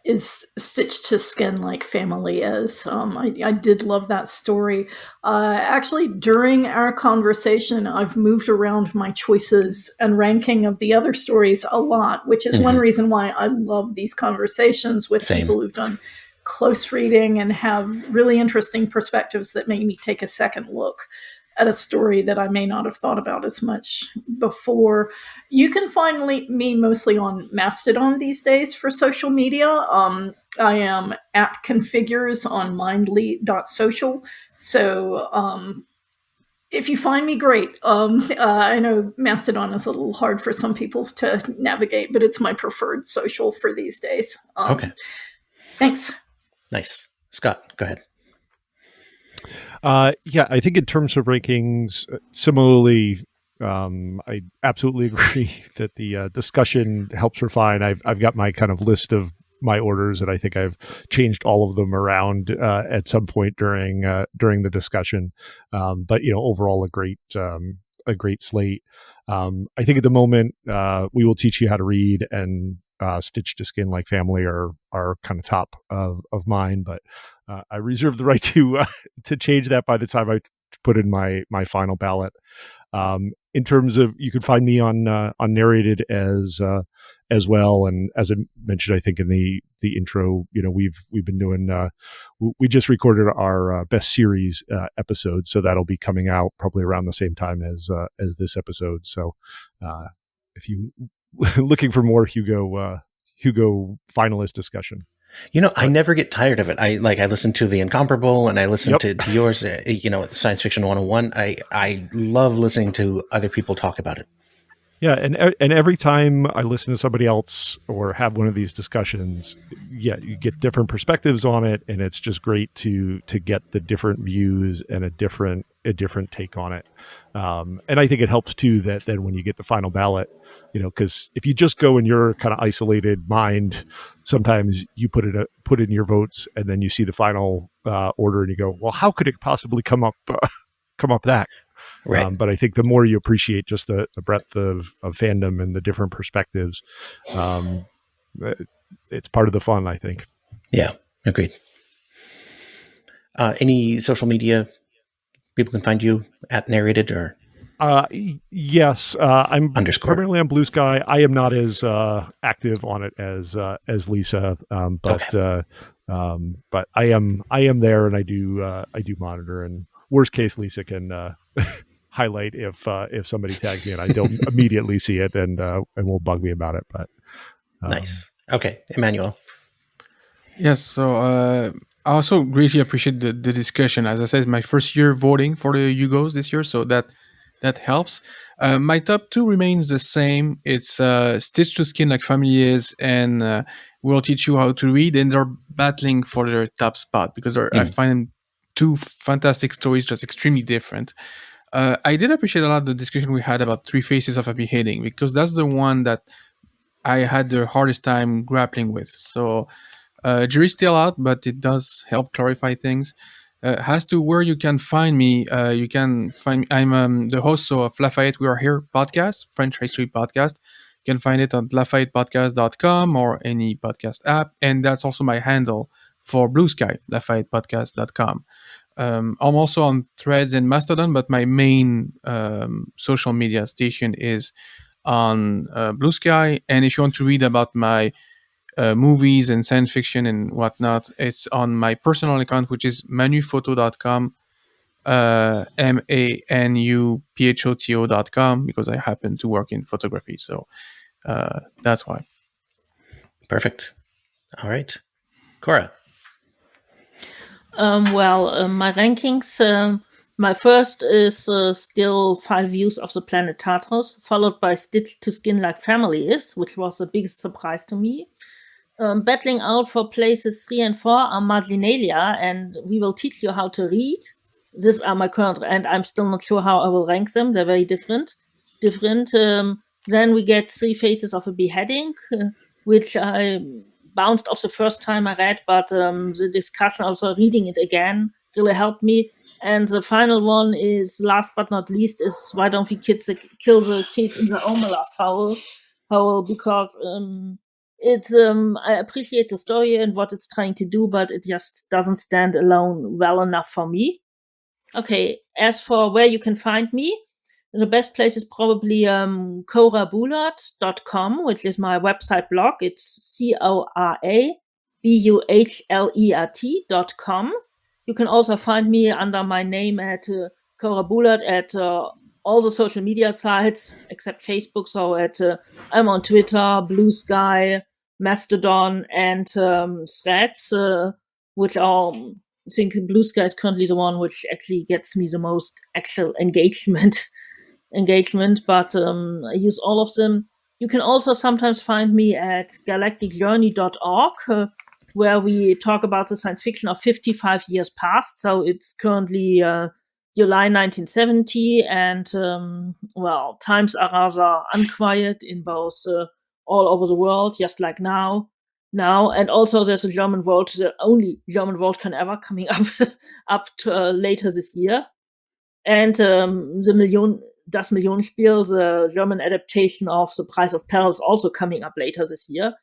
is Stitched to Skin Like Family Is. I did love that story. Actually, during our conversation, I've moved around my choices and ranking of the other stories a lot, which is one reason why I love these conversations with people who've done close reading and have really interesting perspectives that make me take a second look at a story that I may not have thought about as much before. You can find me mostly on Mastodon these days for social media. I am at Configures on mindly.social. So If you find me, great. I know Mastodon is a little hard for some people to navigate, but it's my preferred social for these days. Okay. Thanks. Nice. Scott, go ahead. Yeah, I think in terms of rankings, similarly, I absolutely agree that the discussion helps refine. I've got my kind of list of my orders, and I think I've changed all of them around at some point during the discussion. But overall, a great slate. I think at the moment, We Will Teach You How to Read and Stitch to Skin Like Family are kind of top of mine, but I reserve the right to change that by the time I put in my final ballot. In terms of, you can find me on Narrated as well, and as I mentioned, I think in the intro, we've been doing. We just recorded our best series episode, so that'll be coming out probably around the same time as this episode. So, if you looking for more Hugo finalist discussion. I never get tired of it. I listen to The Incomparable, and I listen to yours, Science Fiction 101. I love listening to other people talk about it. Yeah, and every time I listen to somebody else or have one of these discussions, you get different perspectives on it, and it's just great to get the different views and a different take on it. And I think it helps too that then when you get the final ballot, because if you just go in your kind of isolated mind, sometimes you put in your votes, and then you see the final order, and you go, well, how could it possibly come up that? Right. But I think the more you appreciate just the breadth of fandom and the different perspectives, it's part of the fun, I think. Yeah, agreed. Any social media people can find you at Narrated or? Yes, I'm Underscore. primarily on Blue Sky. I am not as active on it as Lisa, but I am there, and I do monitor. And worst case, Lisa can highlight if somebody tags me and I don't immediately see it, and will bug me about it. But nice. Okay, Emmanuel. Yes, so I also greatly appreciate the discussion. As I said, it's my first year voting for the Hugos this year, so that helps. My top two remains the same. It's Stitch to Skin Like Family Is, and We'll Teach You How to Read, and they're battling for their top spot because I find them two fantastic stories, just extremely different. I did appreciate a lot the discussion we had about Three Faces of a Beheading, because that's the one that I had the hardest time grappling with. So jury's still out, but it does help clarify things. As to where you can find me, you can find me. I'm the host of Lafayette We Are Here podcast, French history podcast. You can find it on LafayettePodcast.com or any podcast app. And that's also my handle for Blue Sky, LafayettePodcast.com. I'm also on Threads and Mastodon, but my main social media station is on Blue Sky. And if you want to read about my movies and science fiction and whatnot, it's on my personal account, which is manuphoto.com, manuphoto.com, because I happen to work in photography. So that's why. Perfect. All right. Cora. My rankings, my first is still 5 Views of the Planet Tartarus, followed by Stitch to Skin Like Family Is, which was the biggest surprise to me. Battling out for places 3 and 4 are Marginalia and We Will Teach You How to Read. These are my current, and I'm still not sure how I will rank them. They're very different. Then we get Three Faces of a Beheading, which I bounced off the first time I read, but the discussion, also reading it again, really helped me. And the final one is, last but not least, is Why Don't We Kill the Kids in the Omelas Howl, because I appreciate the story and what it's trying to do, but it just doesn't stand alone well enough for me. Okay, as for where you can find me, the best place is probably corabullard.com, which is my website blog. It's corabullert.com. You can also find me under my name at Cora Bullard at all the social media sites except Facebook. So I'm on Twitter, Blue Sky, Mastodon, and Threads, which are I think Blue Sky is currently the one which actually gets me the most actual engagement. But I use all of them. You can also sometimes find me at galacticjourney.org, where we talk about the science fiction of 55 years past. So it's currently July 1970, and times are rather unquiet in both all over the world, just like now. And also there's a German World, the only German World can ever coming up to later this year. And Das Millionenspiel, the German adaptation of The Price of Peril, is also coming up later this year.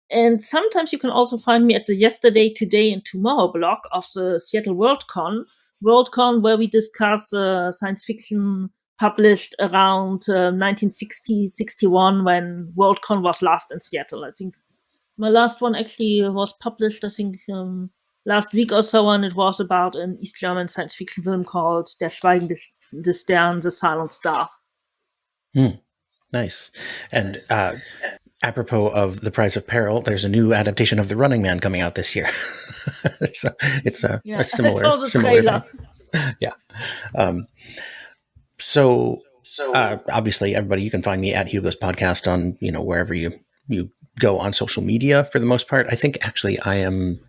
And sometimes you can also find me at the Yesterday, Today, and Tomorrow blog of the Seattle Worldcon, where we discuss science fiction published around 1960-61 when Worldcon was last in Seattle. I think my last one actually was published, last week or so, and it was about an East German science fiction film called Der Schweigende Stern, The Silent Star. Nice. And apropos of The Price of Peril, there's a new adaptation of The Running Man coming out this year. So it's a similar, I saw the trailer. Yeah. So obviously, everybody, you can find me at Hugo's podcast on, wherever you go on social media for the most part. I think actually I am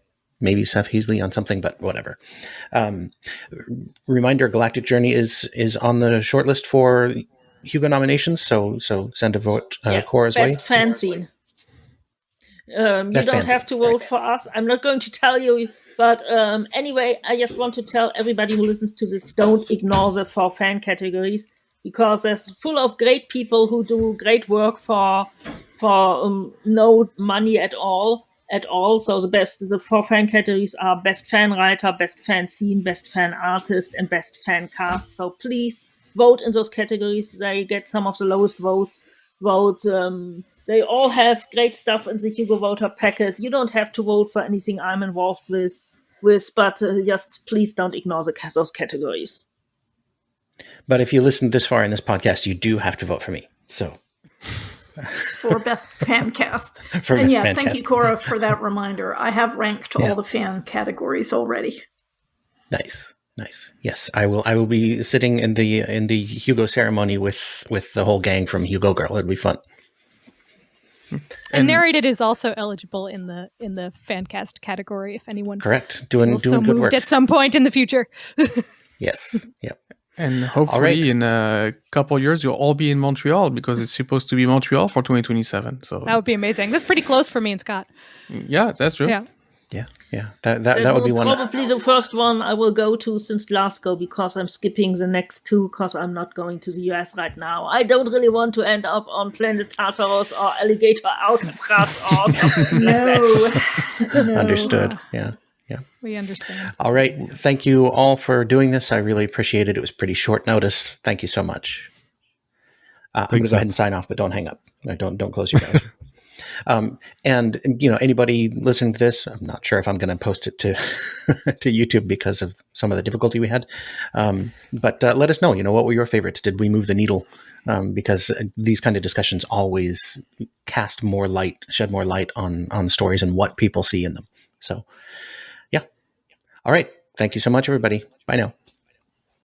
maybe Seth Heasley on something, but whatever. Reminder, Galactic Journey is on the shortlist for Hugo nominations, so send a vote Cora's way. Best fanzine. You don't have to vote for us. I'm not going to tell you, but anyway, I just want to tell everybody who listens to this, don't ignore the 4 fan categories, because there's full of great people who do great work for no money at all. So the 4 fan categories are best fan writer, best fan scene, best fan artist, and best fan cast. So please vote in those categories. They get some of the lowest votes. They all have great stuff in the Hugo voter packet. You don't have to vote for anything I'm involved with, but just please don't ignore those categories. But if you listen this far in this podcast, you do have to vote for me. So for best fan cast. Thank you, Cora, for that reminder. I have ranked all the fan categories already. Nice. Yes, I will be sitting in the Hugo ceremony with the whole gang from Hugo Girl. It'll be fun. And Narrated is also eligible in the fancast category if anyone doing so good moved work at some point in the future. Yes. Yep. And hopefully in a couple of years, you'll all be in Montreal, because it's supposed to be Montreal for 2027. So that would be amazing. That's pretty close for me and Scott. Yeah, that's true. Yeah. That would be one. Probably the first one I will go to since Glasgow, because I'm skipping the next 2 because I'm not going to the US right now. I don't really want to end up on Planet Tartarus or Alligator Alcatraz or something like that. No. Understood. Yeah. We understand. All right. Thank you all for doing this. I really appreciate it. It was pretty short notice. Thank you so much. I'm going to go ahead and sign off, but don't hang up. Don't close your browser. And anybody listening to this, I'm not sure if I'm going to post it to to YouTube because of some of the difficulty we had. But let us know. What were your favorites? Did we move the needle? Because these kind of discussions always shed more light on the stories and what people see in them. So, yeah. All right. Thank you so much, everybody. Bye now.